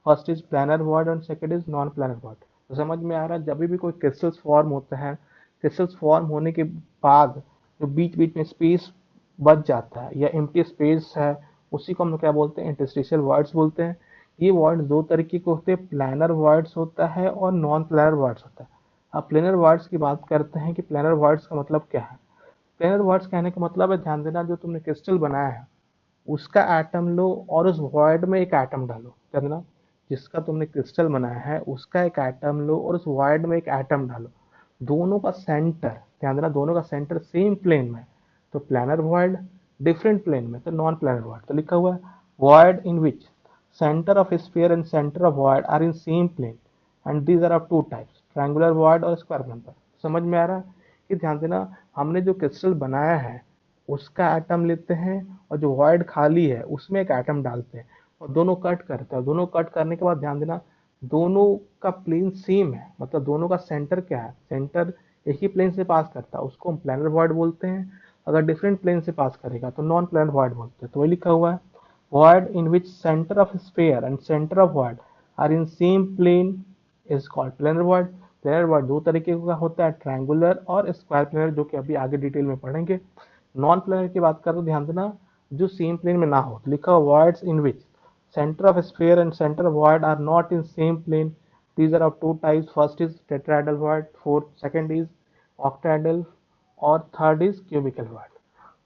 First is planar void and second is non planar void। तो समझ में आ रहा है, जब भी कोई क्रिस्टल्स फॉर्म होता है, क्रिस्टल्स फॉर्म होने के बाद जो बीच बीच में स्पेस बच जाता है या एम्प्टी स्पेस है, उसी को हम लोग क्या बोलते हैं, इंटरस्टिशियल वॉइड्स बोलते हैं। ये वॉइड्स दो तरीके के होते हैं, प्लानर वॉइड्स होता है और नॉन प्लानर वॉइड्स होता है। अब प्लेनर वर्ड्स की बात करते हैं कि प्लेनर वर्ड्स का मतलब क्या है। प्लेनर वर्ड्स कहने का मतलब है, ध्यान देना, जो तुमने क्रिस्टल बनाया है उसका एटम लो और उस वॉइड में एक एटम डालो। ध्यान देना, जिसका तुमने क्रिस्टल बनाया है उसका एक एटम लो और उस वॉइड में एक एटम डालो। दोनों का सेंटर, ध्यान देना, दोनों का सेंटर सेम प्लेन में, तो प्लानर वॉइड। डिफरेंट प्लेन में तो नॉन प्लानर वॉइड। तो लिखा हुआ है void in which centre of sphere and centre of void are in same plane and these are of two types, triangular void और स्क्वायर प्लेन। समझ में आ रहा है कि ध्यान देना, हमने जो क्रिस्टल बनाया है उसका एटम लेते हैं और जो वॉइड खाली है उसमें एक एटम डालते हैं और दोनों कट करते हैं। दोनों कट करने के बाद ध्यान देना, दोनों का प्लेन सेम है, मतलब दोनों का सेंटर क्या है, सेंटर एक ही प्लेन से पास करता है, उसको हम प्लानर वॉइड बोलते हैं। अगर डिफरेंट प्लेन से पास करेगा तो नॉन प्लानर वॉइड बोलते हैं। तो वही लिखा हुआ है void in which center of sphere and center of void are in same plane is called planar void। planar void दो तरीके का होता है, ट्रायंगुलर और स्क्वायर प्लेनर, जो कि अभी आगे डिटेल में पढ़ेंगे। नॉन प्लेनर की बात करें तो ध्यान देना, जो सेम प्लेन में ना हो। लिखा हुआ voids in which center of sphere and center of void are not in same plane, these are of two types, first is tetrahedral void, fourth second is octahedral और थर्ड इज क्यूबिकल void।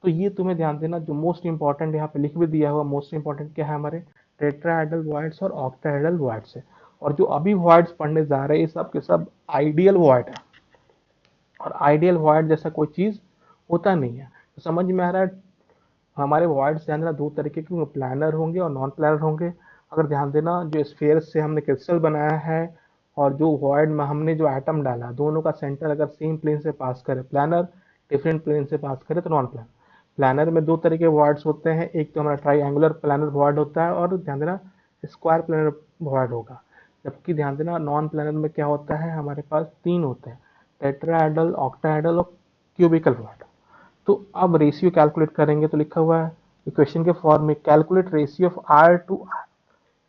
तो ये तुम्हें ध्यान देना, जो मोस्ट इंपॉर्टेंट यहाँ पे लिख भी दिया हुआ, मोस्ट इंपॉर्टेंट क्या है, हमारे टेट्राहेड्रल वॉइड्स और ऑक्टाहेड्रल वॉइड्स है। और जो अभी वॉइड्स पढ़ने जा रहे हैं ये सब के सब आइडियल वॉइड है, और आइडियल वॉइड जैसा कोई चीज होता नहीं है। तो समझ में आ रहा है, हमारे वॉइड्स ध्यान देना दो तरीके के, प्लानर होंगे और नॉन प्लानर होंगे। अगर ध्यान देना, जो स्फीयर से हमने क्रिस्टल बनाया है और जो वॉइड में हमने जो एटम डाला, दोनों का सेंटर अगर सेम प्लेन से पास करे प्लानर, डिफरेंट प्लेन से पास करे तो नॉन प्लानर। प्लानर में दो तरह के वॉइड्स होते हैं, एक तो हमारा ट्राइंगुलर प्लानर वॉइड होता है और ध्यान देना स्क्वायर प्लानर वॉइड होगा। जबकि ध्यान देना नॉन प्लानर में क्या होता है, हमारे पास तीन होते हैं, टेट्राहेड्रल, ऑक्टाहेड्रल और क्यूबिकल वॉइड। तो अब रेशियो कैलकुलेट करेंगे तो लिखा हुआ है इक्वेशन के फॉर्म में, calculate ratio of R to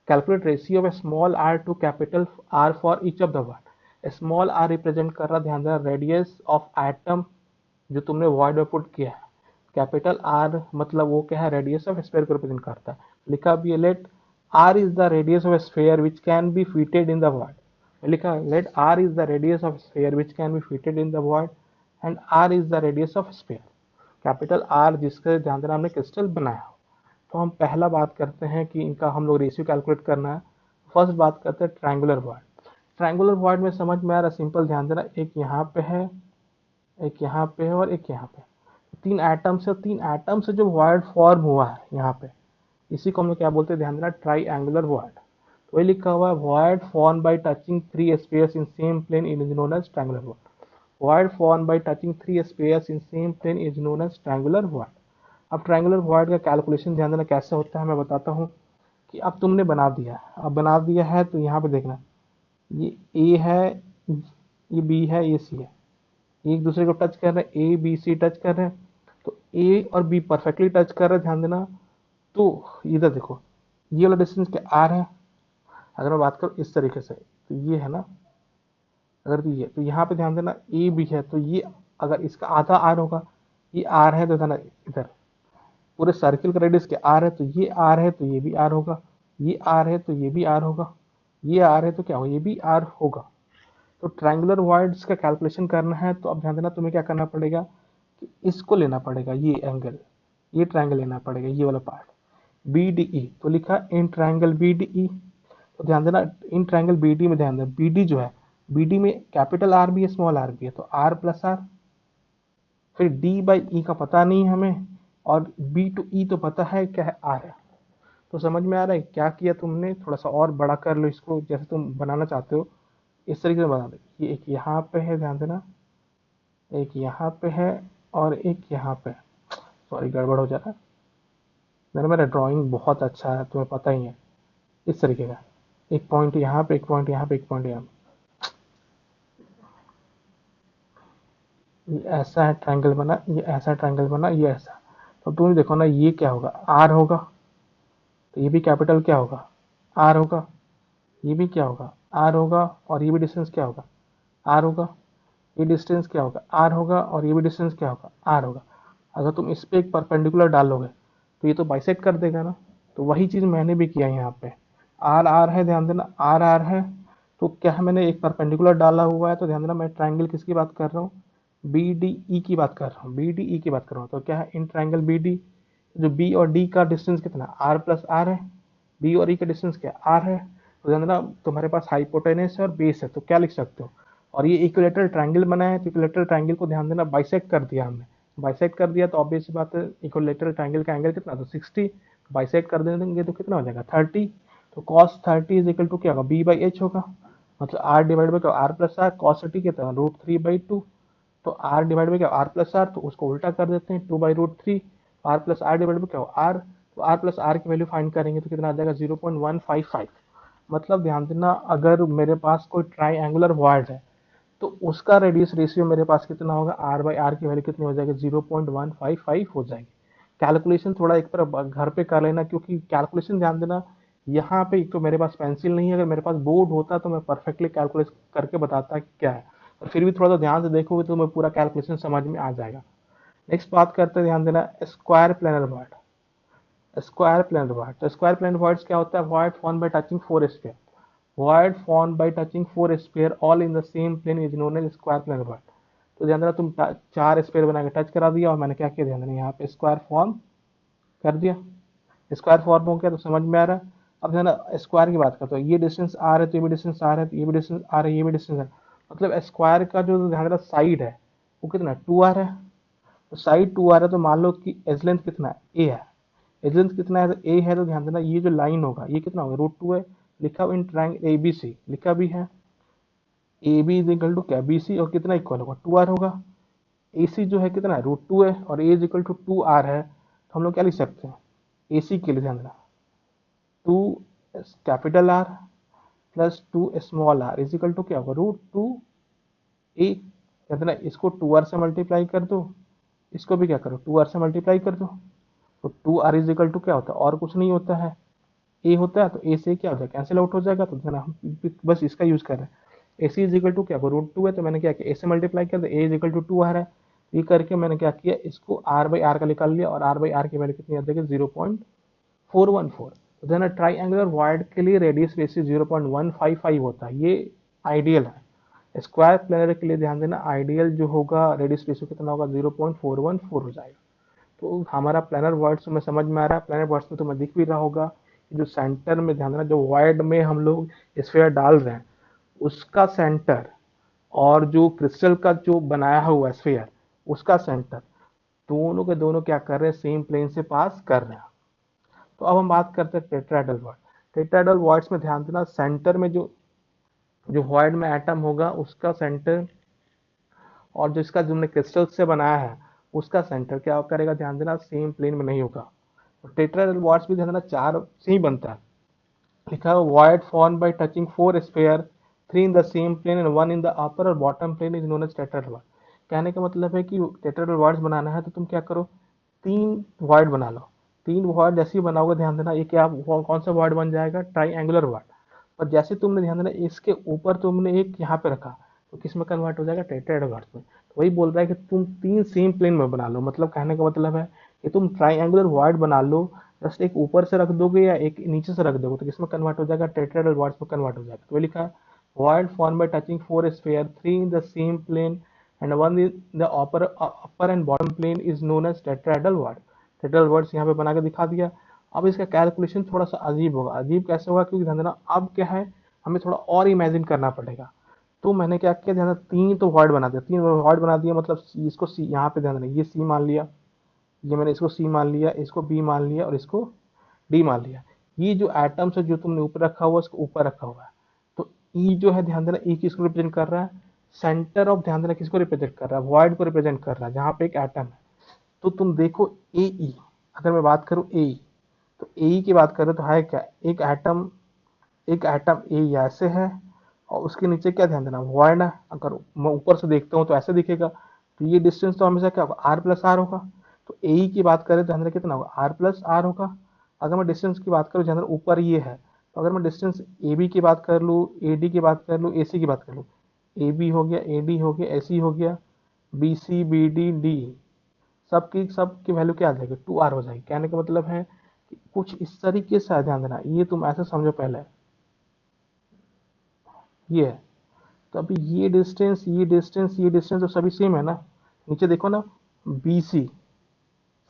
calculate ratio of small R to capital R for each of the void. Small R represent कर रहा, ध्यान देना, रेडियस ऑफ एटम जो तुमने वॉइड में पुट किया है। कैपिटल आर मतलब वो क्या है, रेडियस ऑफ स्फीयर को रिप्रेजेंट करता है। लिखा भी है let R is the radius of sphere which can be fitted in the void. लिखा let R is the radius of sphere which can be fitted in the void and R is the radius of sphere. Capital R जिसका ध्यान देना हमने क्रिस्टल बनाया हो। तो हम पहला बात करते हैं कि इनका हम लोग रेशियो कैलकुलेट करना है। फर्स्ट बात करते हैं ट्रायंगुलर वॉइड। ट्रायंगुलर वॉइड में समझ में आ रहा, सिंपल, ध्यान देना, एक यहाँ पे है, एक यहाँ पे है और एक यहाँ पे। तीन एटम से, तीन एटम से जो वॉइड फॉर्म हुआ है यहाँ पे, इसी को हम लोग क्या बोलते हैं, ध्यान देना, ट्राइएंगुलर वॉइड। तो वही लिखा हुआ है void form by touching three spheres in same plane is known as triangular void. Void form by touching three spheres in same plane is known as triangular void. अब ट्रायंगुलर वॉइड का कैलकुलेशन ध्यान देना कैसे होता है, मैं बताता हूँ। कि अब तुमने बना दिया है, अब बना दिया है तो यहाँ पे देखना, ये ए है, ये बी है, ये सी है, एक दूसरे को टच कर रहे हैं, ए बी सी टच कर रहे हैं। तो ए और बी परफेक्टली टच कर रहे हैं, ध्यान देना। तो इधर देखो, ये वाला डिस्टेंस क्या आर है। अगर मैं बात करूँ इस तरीके से तो ये है ना, अगर तो ये, तो यहाँ पे ध्यान देना ए बी है तो ये, अगर इसका आधा आर होगा, ये आर है तो ध्यान, इधर पूरे सर्किल का रेडियस क्या आर है, तो ये आर है तो ये भी आर होगा, ये आर है तो ये भी आर होगा। ये आर है तो क्या होगा, ये भी आर होगा। तो ट्रायंगुलर वॉइड्स का कैलकुलेशन करना है तो अब ध्यान देना तुम्हें क्या करना पड़ेगा कि इसको लेना पड़ेगा, ये एंगल, ये ट्रायंगल लेना पड़ेगा, ये वाला पार्ट बी डी ई। तो लिखा in triangle B D E. तो ध्यान देना इन ट्रायंगल बी डी में ध्यान देना बी डी जो है, बी डी में कैपिटल आर भी है स्मॉल आर भी है, तो आर प्लस आर, फिर डी बाई ई का पता नहीं हमें, और बी टू ई तो पता है क्या है, आर है। तो समझ में आ रहा है क्या किया तुमने, थोड़ा सा और बड़ा कर लो इसको, जैसे तुम बनाना चाहते हो इस तरीके से बना दो। ये एक यहाँ पे है, ध्यान देना एक यहाँ पे है और एक यहाँ पे। सॉरी गड़बड़ हो जा रहा है, मेरा ड्राइंग बहुत अच्छा है तुम्हें पता ही है। इस तरीके का एक पॉइंट यहाँ पे, एक पॉइंट यहाँ पे, एक पॉइंट यहाँ पे, ये ऐसा है ट्रायंगल बना, ये ऐसा ट्रायंगल बना, ये ऐसा। तो तुम देखो ना ये क्या होगा, आर होगा, तो ये भी कैपिटल क्या होगा, आर होगा, ये भी क्या होगा, आर होगा, और ये भी डिस्टेंस क्या होगा, आर होगा, ये डिस्टेंस क्या होगा, आर होगा, और ये भी डिस्टेंस क्या होगा, आर होगा। अगर तुम इस पे एक परपेंडिकुलर डालोगे तो ये तो बाइसेक्ट कर देगा ना। तो वही चीज़ मैंने भी किया यहाँ पे, आर आर है, ध्यान देना आर आर है, तो क्या है मैंने एक परपेंडिकुलर डाला हुआ है, तो ध्यान देना मैं ट्रायंगल किसकी बात कर रहा हूँ, बी डी ई की बात कर रहा हूँ, बी डी ई की बात कर रहा हूँ। तो क्या है इन ट्रायंगल बी डी, जो बी और डी का डिस्टेंस कितना, आर प्लस आर है, बी और ई का डिस्टेंस क्या, आर है। तो ध्यान देना तुम्हारे पास हाइपोटेनस है और बेस है, तो क्या लिख सकते हो, और ये इक्विलेटरल ट्रायंगल बना है, तो इक्विलेटरल ट्रायंगल को ध्यान देना बाइसेक्ट कर दिया हमने, बाइसेक्ट कर दिया तो ऑब्वियस बात है इक्विलेटरल ट्रायंगल का एंगल कितना, तो 60, बाइसेक्ट कर देंगे तो कितना हो जाएगा 30। तो कॉस 30 इज इक्वल टू क्या होगा, बी बाई एच होगा, मतलब R divide by R plus R, cos 30 कितना √3/2। तो आर डिवाइड बाई क्या, आर प्लस आर, तो उसको उल्टा कर देते हैं 2/√3, R plus R divide by क्या आर, तो आर प्लस आर की वैल्यू फाइंड करेंगे तो कितना आ जाएगा 0.155। मतलब ध्यान देना अगर मेरे पास कोई ट्राई एंगुलर वॉइड है तो उसका रेडियस रेशियो मेरे पास कितना होगा, आर बाई आर की वैल्यू कितनी हो जाएगी, 0.155 हो जाएगी। कैलकुलेशन थोड़ा एक बार घर पे कर लेना, क्योंकि कैलकुलेशन ध्यान देना यहाँ पे एक तो मेरे पास पेंसिल नहीं है, अगर मेरे पास बोर्ड होता तो मैं परफेक्टली कैलकुलेट करके बताता कि क्या है, और फिर भी थोड़ा सा ध्यान से देखोगे तो मैं पूरा कैलकुलेशन समझ में आ जाएगा। नेक्स्ट बात करते हैं, ध्यान देना square planar void, square planar void. तो स्क्वायर प्लेनर वॉइड्स क्या होता है, void form by touching four sphere, void formed by touching four sphere all in the same plane is known as square planar void। तो ध्यान देना तुम चार स्पेयर बना के टच करा दिया और मैंने क्या किया, ध्यान देना यहाँ पे स्क्वायर फॉर्म कर दिया, स्क्वायर फॉर्म हो गया, तो समझ में आ रहा है। अब ध्यान स्क्वायर की बात करते हो, ये डिस्टेंस आर है तो ये भी डिस्टेंस आर है, तो ये भी डिस्टेंस आर है, ये भी डिस्टेंस है, मतलब स्क्वायर का जो ध्यान देना साइड है वो कितना 2r है। तो साइड 2r है तो मान लो कि एज लेंथ कितना है, a है, एज लेंथ कितना है, तो a है, तो ध्यान देना ये जो लाइन होगा ये कितना होगा, √2 है, लिखा हुआ in triangle A B C लिखा भी है, A B is equal to क्या, बी सी, और कितना इक्वल होगा 2r होगा, ए सी जो है कितना है √2 है, और ए इज इक्वल टू 2r है, तो हम लोग क्या लिख सकते हैं ए सी के लिए, ध्यान देना 2 capital R plus 2 small R is equal to क्या होगा √2 ए, ध्यान देना इसको 2r से मल्टीप्लाई कर दो, इसको भी क्या करो 2r से मल्टीप्लाई कर दो, तो 2r इज इक्वल टू क्या होता है, और कुछ नहीं होता है ए होता है, तो ए से क्या हो जाएगा, कैंसिल आउट हो जाएगा। तो ध्यान हम बस इसका यूज कर रहे हैं, ए सी इज इक्वल टू क्या, √2 है, तो मैंने क्या किया ए से मल्टीप्लाई कर दिया, ए इज इक्वल टू 2 आ रहा है, ये करके मैंने क्या किया इसको आर बाई आर का निकाल लिया, और आर बाई आर की वैल्यू कितनी आ जाएगी 0.414। तो ध्यान ट्राई एंगुलर वॉइड के लिए रेडियस रेशियो 0.155 होता है, ये आइडियल है। स्क्वायर प्लेनर के लिए ध्यान देना आइडियल जो होगा रेडियस रेशियो कितना होगा 0.414 हो जाएगा। तो हमारा प्लानर वर्ड्स में समझ में आ रहा है, प्लानर वर्ड्स में तुम्हें दिख भी रहा होगा जो सेंटर में ध्यान देना, जो वाइड में हम लोग स्फीयर डाल रहे हैं उसका सेंटर, और जो क्रिस्टल का जो बनाया हुआ स्फीयर उसका सेंटर, दोनों के दोनों क्या कर रहे हैं, सेम प्लेन से पास कर रहे हैं। तो अब हम बात करते हैं टेट्राहेड्रल वर्ड। टेट्राहेड्रल वर्ड्स में ध्यान देना सेंटर में जो जो वाइड में एटम होगा उसका सेंटर, और जो इसका तुमने क्रिस्टल से बनाया है उसका सेंटर क्या करेगा, ध्यान देना सेम प्लेन में नहीं होगा। टेट्राहेड्रल वॉइड्स भी ध्यान देना चार से ही बनता है, लिखा है void form by touching four sphere, 3 in the same plane and 1 in the upper और bottom plane is known as tetrahedral void. कहने का मतलब है कि टेट्राहेड्रल वॉइड्स बनाना है तो तुम क्या करो, तीन वॉइड बना लो, तीन वॉइड जैसे ही बनाओगे ध्यान देना ये क्या कौन सा वॉइड बन जाएगा, ट्राई एंगुलर वॉइड। और जैसे तुमने ध्यान देना इसके ऊपर तुमने एक यहाँ पे रखा तो किस में कन्वर्ट हो जाएगा, टेट्राहेड्रल वॉइड में। तो वही बोल रहा है कि तुम तीन सेम प्लेन में बना लो, मतलब कहने का मतलब है कि तुम ट्राइंगुलर वॉइड बना लो जस्ट एक ऊपर से रख दोगे या एक नीचे से रख दोगे तो किसमें कन्वर्ट हो जाएगा, टेट्राहेड्रल वॉइड्स में कन्वर्ट हो जाएगा। तो लिखा है void formed by touching four sphere, three in the same plane and one in the upper and bottom plane is known as tetrahedral void। Tetrahedral voids यहाँ पे बना के दिखा दिया। अब इसका कैलकुलेशन थोड़ा सा अजीब होगा। अजीब कैसे होगा, क्योंकि ध्यान देना अब क्या है, हमें थोड़ा और इमेजिन करना पड़ेगा। तो मैंने क्या किया, ध्यान देना तीन तो वॉइड बना दिया, तीन वॉइड बना दिया, मतलब इसको सी, यहाँ पे ध्यान देना ये सी मान लिया, ये मैंने इसको सी मान लिया, इसको बी मान लिया और इसको डी मान लिया। ये जो एटम्स है जो तुमने ऊपर रखा हुआ है इसको ऊपर रखा हुआ है। तो ई जो है ध्यान देना, ई किसको रिप्रेजेंट कर रहा है, सेंटर ऑफ ध्यान देना किसको रिप्रेजेंट कर रहा है, वॉइड को रिप्रेजेंट कर रहा है जहां पे एक एटम है। तो तुम देखो ए ई, अगर मैं बात करूं ए ई, तो ए ई की बात करें तो है क्या, एक एटम ए ऐसे है और उसके नीचे क्या ध्यान देना वॉइड है। अगर मैं ऊपर से देखता हूँ तो ऐसे दिखेगा, तो ये डिस्टेंस तो हमेशा क्या होगा, आर प्लस आर होगा। तो ए ई की बात करें तो ध्यान देना कितना होगा, आर प्लस आर होगा। अगर मैं डिस्टेंस की बात करूँ, ध्यान देना ऊपर ये है, तो अगर मैं डिस्टेंस ए बी की बात कर लूँ, ए डी की बात कर लूँ, ए सी की बात कर लूँ, ए बी हो गया, ए डी हो गया, ए सी हो गया, B C B D D, सबकी वैल्यू क्या आ जाएगी, 2r हो जाएगी। कहने का मतलब है कि कुछ इस तरीके से ध्यान देना, ये तुम ऐसे समझो पहले, ये है। तो अभी ये डिस्टेंस ये डिस्टेंस ये डिस्टेंस तो सभी सेम है ना। नीचे देखो ना, बी सी,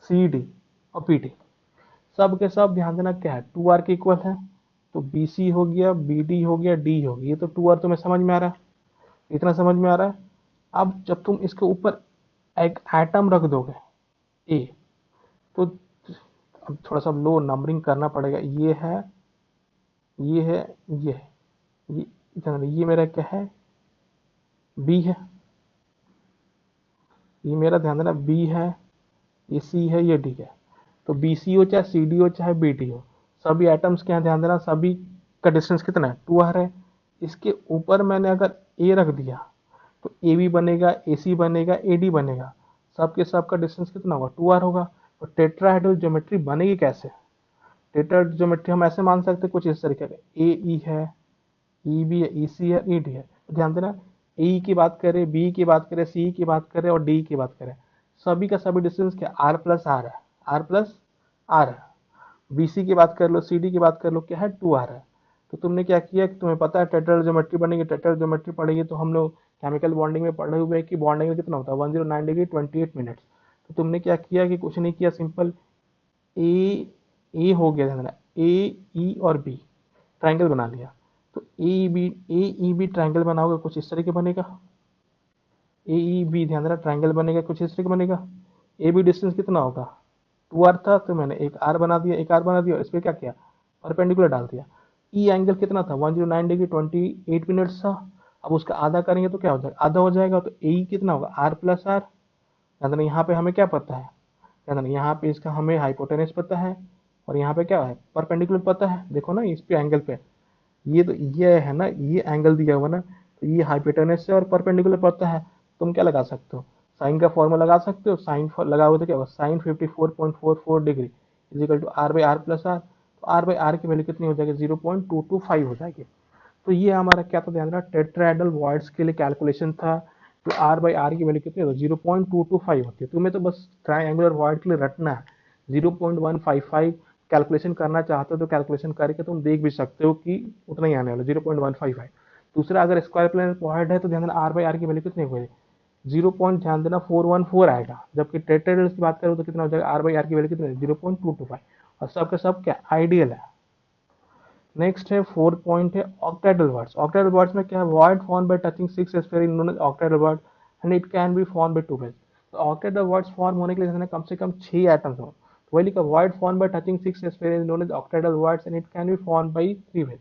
सी डी और पी डी, सब के सब ध्यान देना क्या है, 2r के इक्वल है। तो बी सी हो गया, बी डी हो गया, डी हो गया, ये तो 2r तुम्हें समझ में आ रहा है, इतना समझ में आ रहा है। अब जब तुम इसके ऊपर एक एटम रख दोगे ए, तो अब थोड़ा सा लो नंबरिंग करना पड़ेगा। ये है, ये है, ये है, ये मेरा क्या है, बी है, ये मेरा ध्यान देना बी है, ये सी है, ये डी है। तो बी सी हो चाहे सी डी हो चाहे बी डी हो, सभी एटम्स के यहाँ ध्यान देना सभी का डिस्टेंस कितना है, 2r है। इसके ऊपर मैंने अगर ए रख दिया तो ए बी बनेगा, ए सी बनेगा, ए डी बनेगा, सबके सब का डिस्टेंस कितना होगा, 2r होगा। तो टेट्राहेड्रल ज्योमेट्री बनेगी कैसे, टेट्राहेड्रल ज्योमेट्री हम ऐसे मान सकते हैं कुछ इस तरीके का, ए ई है, ई बी है, ई सी है, ई डी है। तो ध्यान देना ए की बात करें, बी की बात करें, सी की बात करें और डी की बात करें, सभी का सभी डिस्टेंस क्या, आर प्लस आर है, आर प्लस आर है। बी सी की बात कर लो, सी डी की बात कर लो, क्या है, 2r है। तो तुमने क्या किया कि तुम्हें पता है टेट्राहेड्रल ज्योमेट्री बनेगी, टेट्राहेड्रल ज्योमेट्री पढ़ेगी तो हम लोग केमिकल बॉन्डिंग में पढ़े हुए हैं कि बॉन्डिंग में कितना होता है, 109 डिग्री 28 मिनट्स। तो तुमने क्या किया कि कुछ नहीं किया, सिंपल ए हो गया, ध्यान देना ए ई और बी ट्राइंगल बना लिया। तो ए ई बी ट्राइंगल बनाओगे कुछ इस तरीके बनेगा, ए ई बी ध्यान देना ट्राइंगल बनेगा कुछ इस तरीके बनेगा। ए बी डिस्टेंस कितना होगा, 2r था, तो मैंने एक r बना दिया, एक r बना दिया और इस पर क्या किया, परपेंडिकुलर डाल दिया। ई एंगल कितना था, 109 डिग्री 28 मिनट्स था। अब उसका आधा करेंगे तो क्या हो जाएगा, आधा हो जाएगा। तो ए कितना होगा, आर प्लस आर। ध्यान देना यहाँ पे हमें क्या पता है, ध्यान देना यहाँ पे इसका हमें हाइपोटेनस पता है और यहाँ पे क्या है, परपेंडिकुलर पता है। देखो ना इस पे एंगल पे, ये तो ये है ना, ये एंगल दिया हुआ ना, तो ये हाइपोटेनस से और परपेंडिकुलर पड़ता है। तुम क्या लगा सकते हो, साइन का फॉर्मूला लगा सकते हो, साइन लगा हुआ तो क्या होगा, sine 54.44 degree is equal to R by R plus R. तो आर बाई आर की वैल्यू कितनी हो जाएगी, 0.225 हो जाएगी। तो ये हमारा क्या था, ध्यान रहा टेट्राहेड्रल वॉइड्स के लिए कैलकुलेशन था। तो आर बाई आर की वैल्यू कितनी होती है, 0.225 होती है। तुम्हें तो बस ट्राइंगुलर वॉइड के लिए रटना है 0.155। कैलकुलेशन करना चाहते हो तो कैलकुलेशन करके तुम देख भी सकते हो कि उतना ही आने वाला 0.155। दूसरा अगर स्क्वायर प्लेन वॉइड है तो ध्यान देना आर बाई आर की वैल्यू कितनी होगी, 0. आएगा। जबकि टेट्राहेड्रल की बात करो तो कितना हो जाएगा, आर बाई आर की वैल्यू कितनी है, 0.225। और सबके सब क्या आइडियल है। नेक्स्ट है 4 पॉइंट है ऑक्टाहेड्रल वॉइड्स। ऑक्टाहेड्रल वॉइड्स में क्या है, void form by touching 6 sphere is known as octahedral void and it can be form by 2 ways. तो ऑक्टाहेड्रल वॉइड्स फॉर्म होने के लिए कम से कम 6 एटम्स हो। तो वही लिखा, void form by touching 6 sphere is known as octahedral voids and it can be form by 3 ways.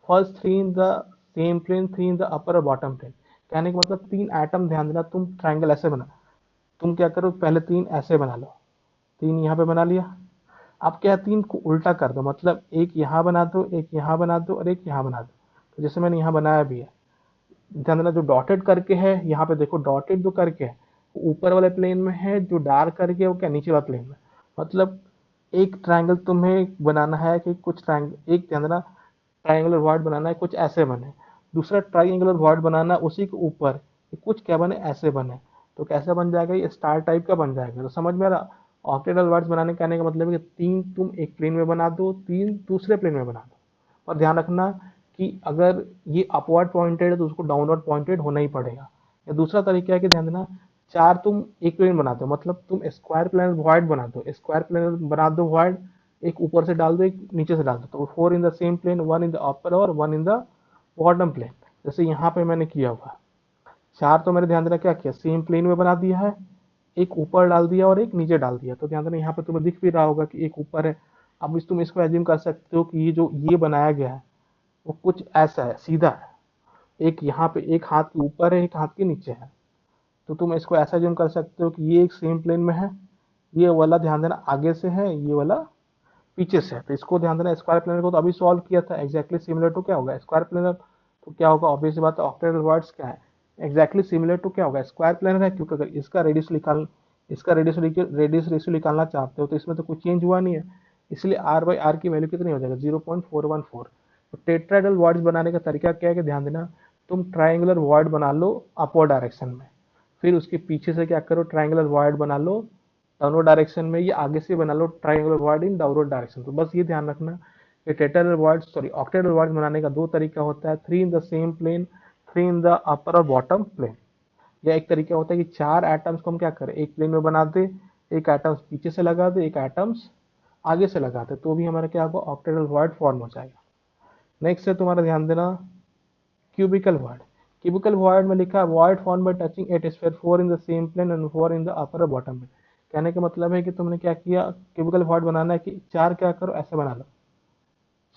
First 3 in the same plane, 3 in the upper और बॉटम प्लेन। कहने का मतलब 3 एटम, ध्यान देना तुम ट्राइंगल ऐसे बना, तुम क्या करो पहले 3 ऐसे बना लो, 3 यहाँ पे बना लिया। अब क्या है, 3 को उल्टा कर दो, मतलब एक यहाँ बना दो, एक यहाँ बना दो और एक यहाँ बना दो। तो जैसे मैंने यहाँ बनाया भी है, ध्यान देना जो डॉटेड करके है यहाँ पे देखो, डॉटेड जो करके है ऊपर वाले प्लेन में है, जो डार्क करके है वो क्या नीचे वाले प्लेन में। मतलब एक ट्राइंगल तुम्हें बनाना है कि कुछ ट्राइंगल, एक ध्यान देना ट्राइंगुलर वॉइड बनाना है कुछ ऐसे बने, दूसरा ट्राइंगुलर वॉइड बनाना उसी के ऊपर कुछ क्या बने ऐसे बने। तो कैसे बन जाएगा, ये स्टार टाइप का बन जाएगा। तो समझ में आ रहा। ऑक्टेडल वर्ड्स बनाने का कहने का मतलब है कि 3 तुम एक प्लेन में बना दो, 3 दूसरे प्लेन में बना दो। और ध्यान रखना कि अगर ये अपवर्ड पॉइंटेड है तो उसको डाउनवर्ड पॉइंटेड होना ही पड़ेगा। या दूसरा तरीका है कि ध्यान देना, 4 तुम एक प्लेन बना दो, मतलब तुम स्क्वायर प्लेन वॉइड बना दो, स्क्वायर प्लेन बना दो वॉइड, एक ऊपर से डाल दो एक नीचे से डाल दो, तो 4 in the same plane, 1 in the upper और 1 इन द बॉटम प्लेन, जैसे यहाँ पे मैंने किया हुआ। 4 तो मेरे ध्यान देना क्या किया, सेम प्लेन में बना दिया है, एक ऊपर डाल दिया और एक नीचे डाल दिया। तो ध्यान देना यहाँ पे तुम्हें दिख भी रहा होगा कि एक ऊपर है। अब तुम इसको एज्यूम कर सकते हो कि ये जो ये बनाया गया है वो कुछ ऐसा है, सीधा है, एक यहाँ पे एक हाथ के ऊपर है एक हाथ के नीचे है। तो तुम इसको ऐसा एज्यूम कर सकते हो कि ये एक सेम प्लेन में है, ये वाला ध्यान देना आगे से है, ये वाला पीछे से है। तो इसको ध्यान देना, स्क्वायर प्लेनर को तो अभी सॉल्व किया था, एग्जैक्टली सिमिलर टू क्या होगा स्क्वायर प्लेनर, तो क्या होगा ऑब्वियस बात है ऑक्टेडल वर्ड्स क्या है, एग्जैक्टली सिमिलर टू क्या होगा स्क्वायर प्लेनर है। क्योंकि अगर इसका रेडियस रेशियो निकालना चाहते हो तो इसमें तो कुछ चेंज हुआ नहीं है, इसलिए आर बाई आर की वैल्यू कितनी हो जाएगा 0.414। तो टेट्राहेड्रल वर्ड्स बनाने का तरीका क्या है कि ध्यान देना, तुम ट्राइंगुलर वर्ड बना लो अपवर्ड डायरेक्शन में, फिर उसके पीछे से क्या करो ट्राइंगुलर वर्ड बना लो डाउनवर्ड डायरेक्शन में, ये आगे से बना लो triangular void in downward direction. तो बस ये ध्यान रखना कि tetrahedral void sorry octahedral void बनाने का 2 तरीका होता है, 3 in the same plane, 3 in the upper और बॉटम प्लेन। या एक तरीका होता है कि 4 एटम्स को हम क्या करें एक प्लेन में बना दे, एक एटम्स पीछे से लगा दे, एक एटम्स आगे से लगा दे, तो भी हमारा क्या होगा ऑक्टेडल वर्ड फॉर्म हो जाएगा। नेक्स्ट है तुम्हारा ध्यान देना क्यूबिकल वर्ड। क्यूबिकल वर्ड में लिखा है void form by touching eight sphere 4 in the same plane and 4 in the upper और बॉटम प्लेन। कहने का मतलब है कि तुमने क्या किया, क्यूबिकल वर्ड बनाना है कि 4 क्या करो ऐसे बना लो,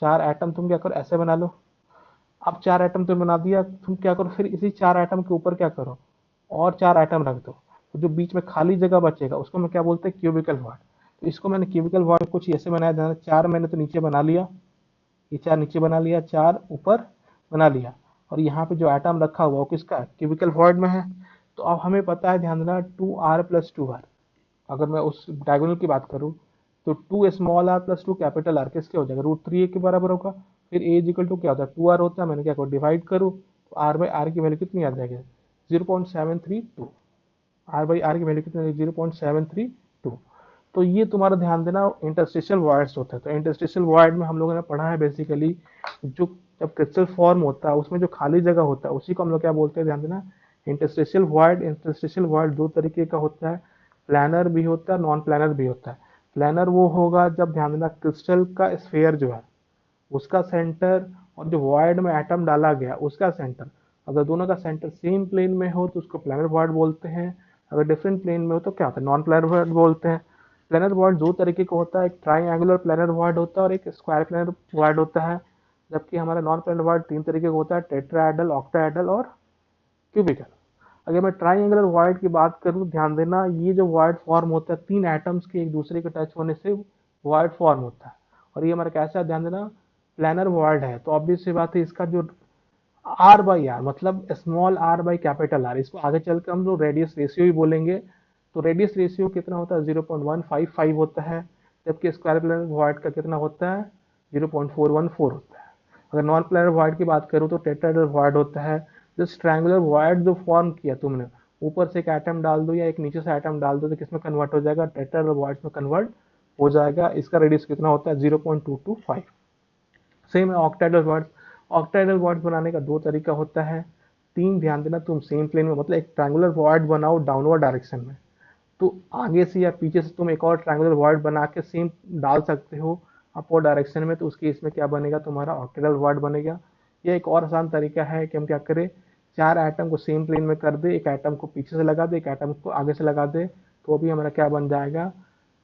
4 एटम तुम क्या करो ऐसे बना लो। अब 4 एटम तुम बना दिया, तुम क्या करो फिर इसी 4 एटम के ऊपर क्या करो और 4 एटम रख दो, तो जो बीच में खाली जगह बचेगा उसको मैं क्या बोलते हैं क्यूबिकल वर्ड। तो इसको मैंने क्यूबिकल वर्ड कुछ ऐसे बनाया, ध्यान 4 मैंने तो नीचे बना लिया, ये 4 नीचे बना लिया, 4 ऊपर बना लिया, और यहाँ पे जो एटम रखा हुआ वो किसका क्यूबिकल वर्ड में है। तो अब हमें पता है ध्यान देना 2r प्लस 2r, अगर मैं उस डायगोनल की बात करूँ तो 2 small R plus 2 capital R किसके हो जाएगा √3a के बराबर होगा। फिर a इक्वल टू क्या होता है 2r होता है, मैंने क्या करूँ डिवाइड करूँ तो r बाई आर की वैल्यू कितनी आ जाएगी 0.732, आर बाई आर की वैल्यू कितनी 0.732। तो ये तुम्हारा ध्यान देना इंटरस्टिशियल वर्ड्स होता है। तो इंटरस्टिशियल वर्ड में हम लोगों ने पढ़ा है बेसिकली जो जब क्रिस्टल फॉर्म होता है उसमें जो खाली जगह होता है उसी को हम लोग क्या बोलते हैं ध्यान देना इंटरस्टिशियल वर्ड। इंटरस्टिशियल वर्ड 2 तरीके का होता है, प्लानर भी होता है नॉन प्लानर भी होता है। प्लानर वो होगा जब ध्यान देना क्रिस्टल का स्फेयर जो है उसका सेंटर और जो वॉइड में एटम डाला गया उसका सेंटर, अगर दोनों का सेंटर सेम प्लेन में हो तो उसको प्लानर वर्ड बोलते हैं, अगर डिफरेंट प्लेन में हो तो क्या होता है नॉन प्लानर वर्ड बोलते हैं। प्लानर वर्ड 2 तरीके का होता है, एक ट्राइंगुलर प्लानर वर्ड होता है और एक स्क्वायर प्लानर वर्ड होता है। जबकि हमारा नॉन प्लानर वर्ड 3 तरीके का होता है, टेट्राहेड्रल, ऑक्टाहेड्रल और क्यूबिकल। अगर मैं ट्राइंगुलर वर्ड की बात करूँ ध्यान देना ये जो वर्ड फॉर्म होता है 3 एटम्स के एक दूसरे के टच होने से वर्ड फॉर्म होता है, और ये हमारा कैसा ध्यान देना प्लानर वर्ड है। तो ऑब्वियस सी बात है इसका जो आर बाई आर मतलब small R by capital R, इसको आगे चल के हम लोग रेडियस रेशियो ही बोलेंगे। तो रेडियस रेशियो कितना होता है 0.155 होता है, जबकि स्क्वायर प्लेनर वर्ड का कितना होता है 0.414 होता है। अगर नॉन प्लेनर वर्ड की बात करूँ तो टेट्राहेड्रल वर्ड होता है, जिस ट्रायंगुलर वर्ड जो फॉर्म किया तुमने ऊपर से एक एटम डाल दो या एक नीचे से एटम डाल दो तो किसमें कन्वर्ट हो जाएगा टेट्राहेड्रल वर्ड में कन्वर्ट हो जाएगा। इसका रेडियस कितना होता है 0.225। सेम है ऑक्टाहेड्रल वर्ड। ऑक्टाहेड्रल वर्ड बनाने का 2 तरीका होता है, 3 ध्यान देना तुम सेम प्लेन में मतलब एक ट्रायंगुलर वर्ड बनाओ डाउनवर्ड डायरेक्शन में, तो आगे से या पीछे से तुम एक और ट्रायंगुलर वर्ड बना के सेम डाल सकते हो अपवर्ड डायरेक्शन में, तो उसके इसमें क्या बनेगा तुम्हारा ऑक्टाहेड्रल वर्ड बनेगा। यह एक और आसान तरीका है कि हम क्या करें 4 एटम को सेम प्लेन में कर दे, एक एटम को पीछे से लगा दे एक एटम को आगे से लगा दे, तो भी हमारा क्या बन जाएगा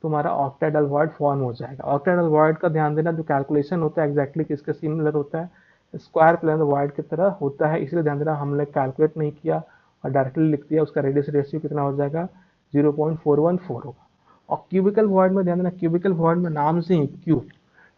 तुम्हारा ऑक्टाहेड्रल वर्ड फॉर्म हो जाएगा। ऑक्टाहेड्रल वर्ड का ध्यान देना जो कैलकुलेशन होता है एग्जैक्टली किसके सिमिलर होता है स्क्वायर प्लेनर वर्ड की तरह होता है, इसलिए ध्यान देना हमने कैलकुलेट नहीं किया और डायरेक्टली लिख दिया, उसका रेडियस रेशियो कितना हो जाएगा 0.414 होगा। और क्यूबिकल वर्ड में ध्यान देना क्यूबिकल वर्ड में नाम से ही क्यूब,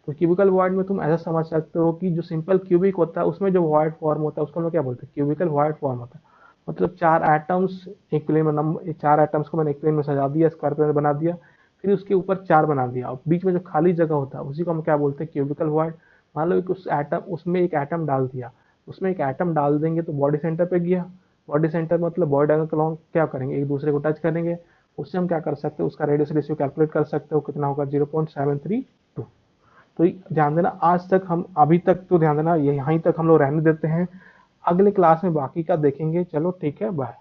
तो क्यूबिकल वर्ड में तुम ऐसा समझ सकते हो कि जो सिंपल क्यूबिक होता है उसमें जो वर्ड फॉर्म होता है उसको हम लोग क्या बोलते हैं क्यूबिकल वर्ड फॉर्म होता है। मतलब 4 एटम्स एक प्लेन में नंबर 4 एटम्स को मैंने एक प्लेन में सजा दिया स्क्वायर प्लेन बना दिया, फिर उसके ऊपर 4 बना दिया और बीच में जो खाली जगह होता है उसी को हम क्या बोलते हैं क्यूबिकल वर्ड। मान लो कि उस एटम उसमें एक एटम डाल दिया, उसमें एक एटम डाल देंगे तो बॉडी सेंटर पे गया, बॉडी सेंटर मतलब बॉडी डायगोनल क्या करेंगे एक दूसरे को टच करेंगे, उससे हम क्या कर सकते हैं, उसका रेडियस रेशियो कैलकुलेट कर सकते हो, कितना होगा 0.732। तो ध्यान देना, आज तक हम अभी तक तो ध्यान देना यहीं तक हम लोग रहने देते हैं, अगले क्लास में बाकी का देखेंगे। चलो ठीक है, बाय।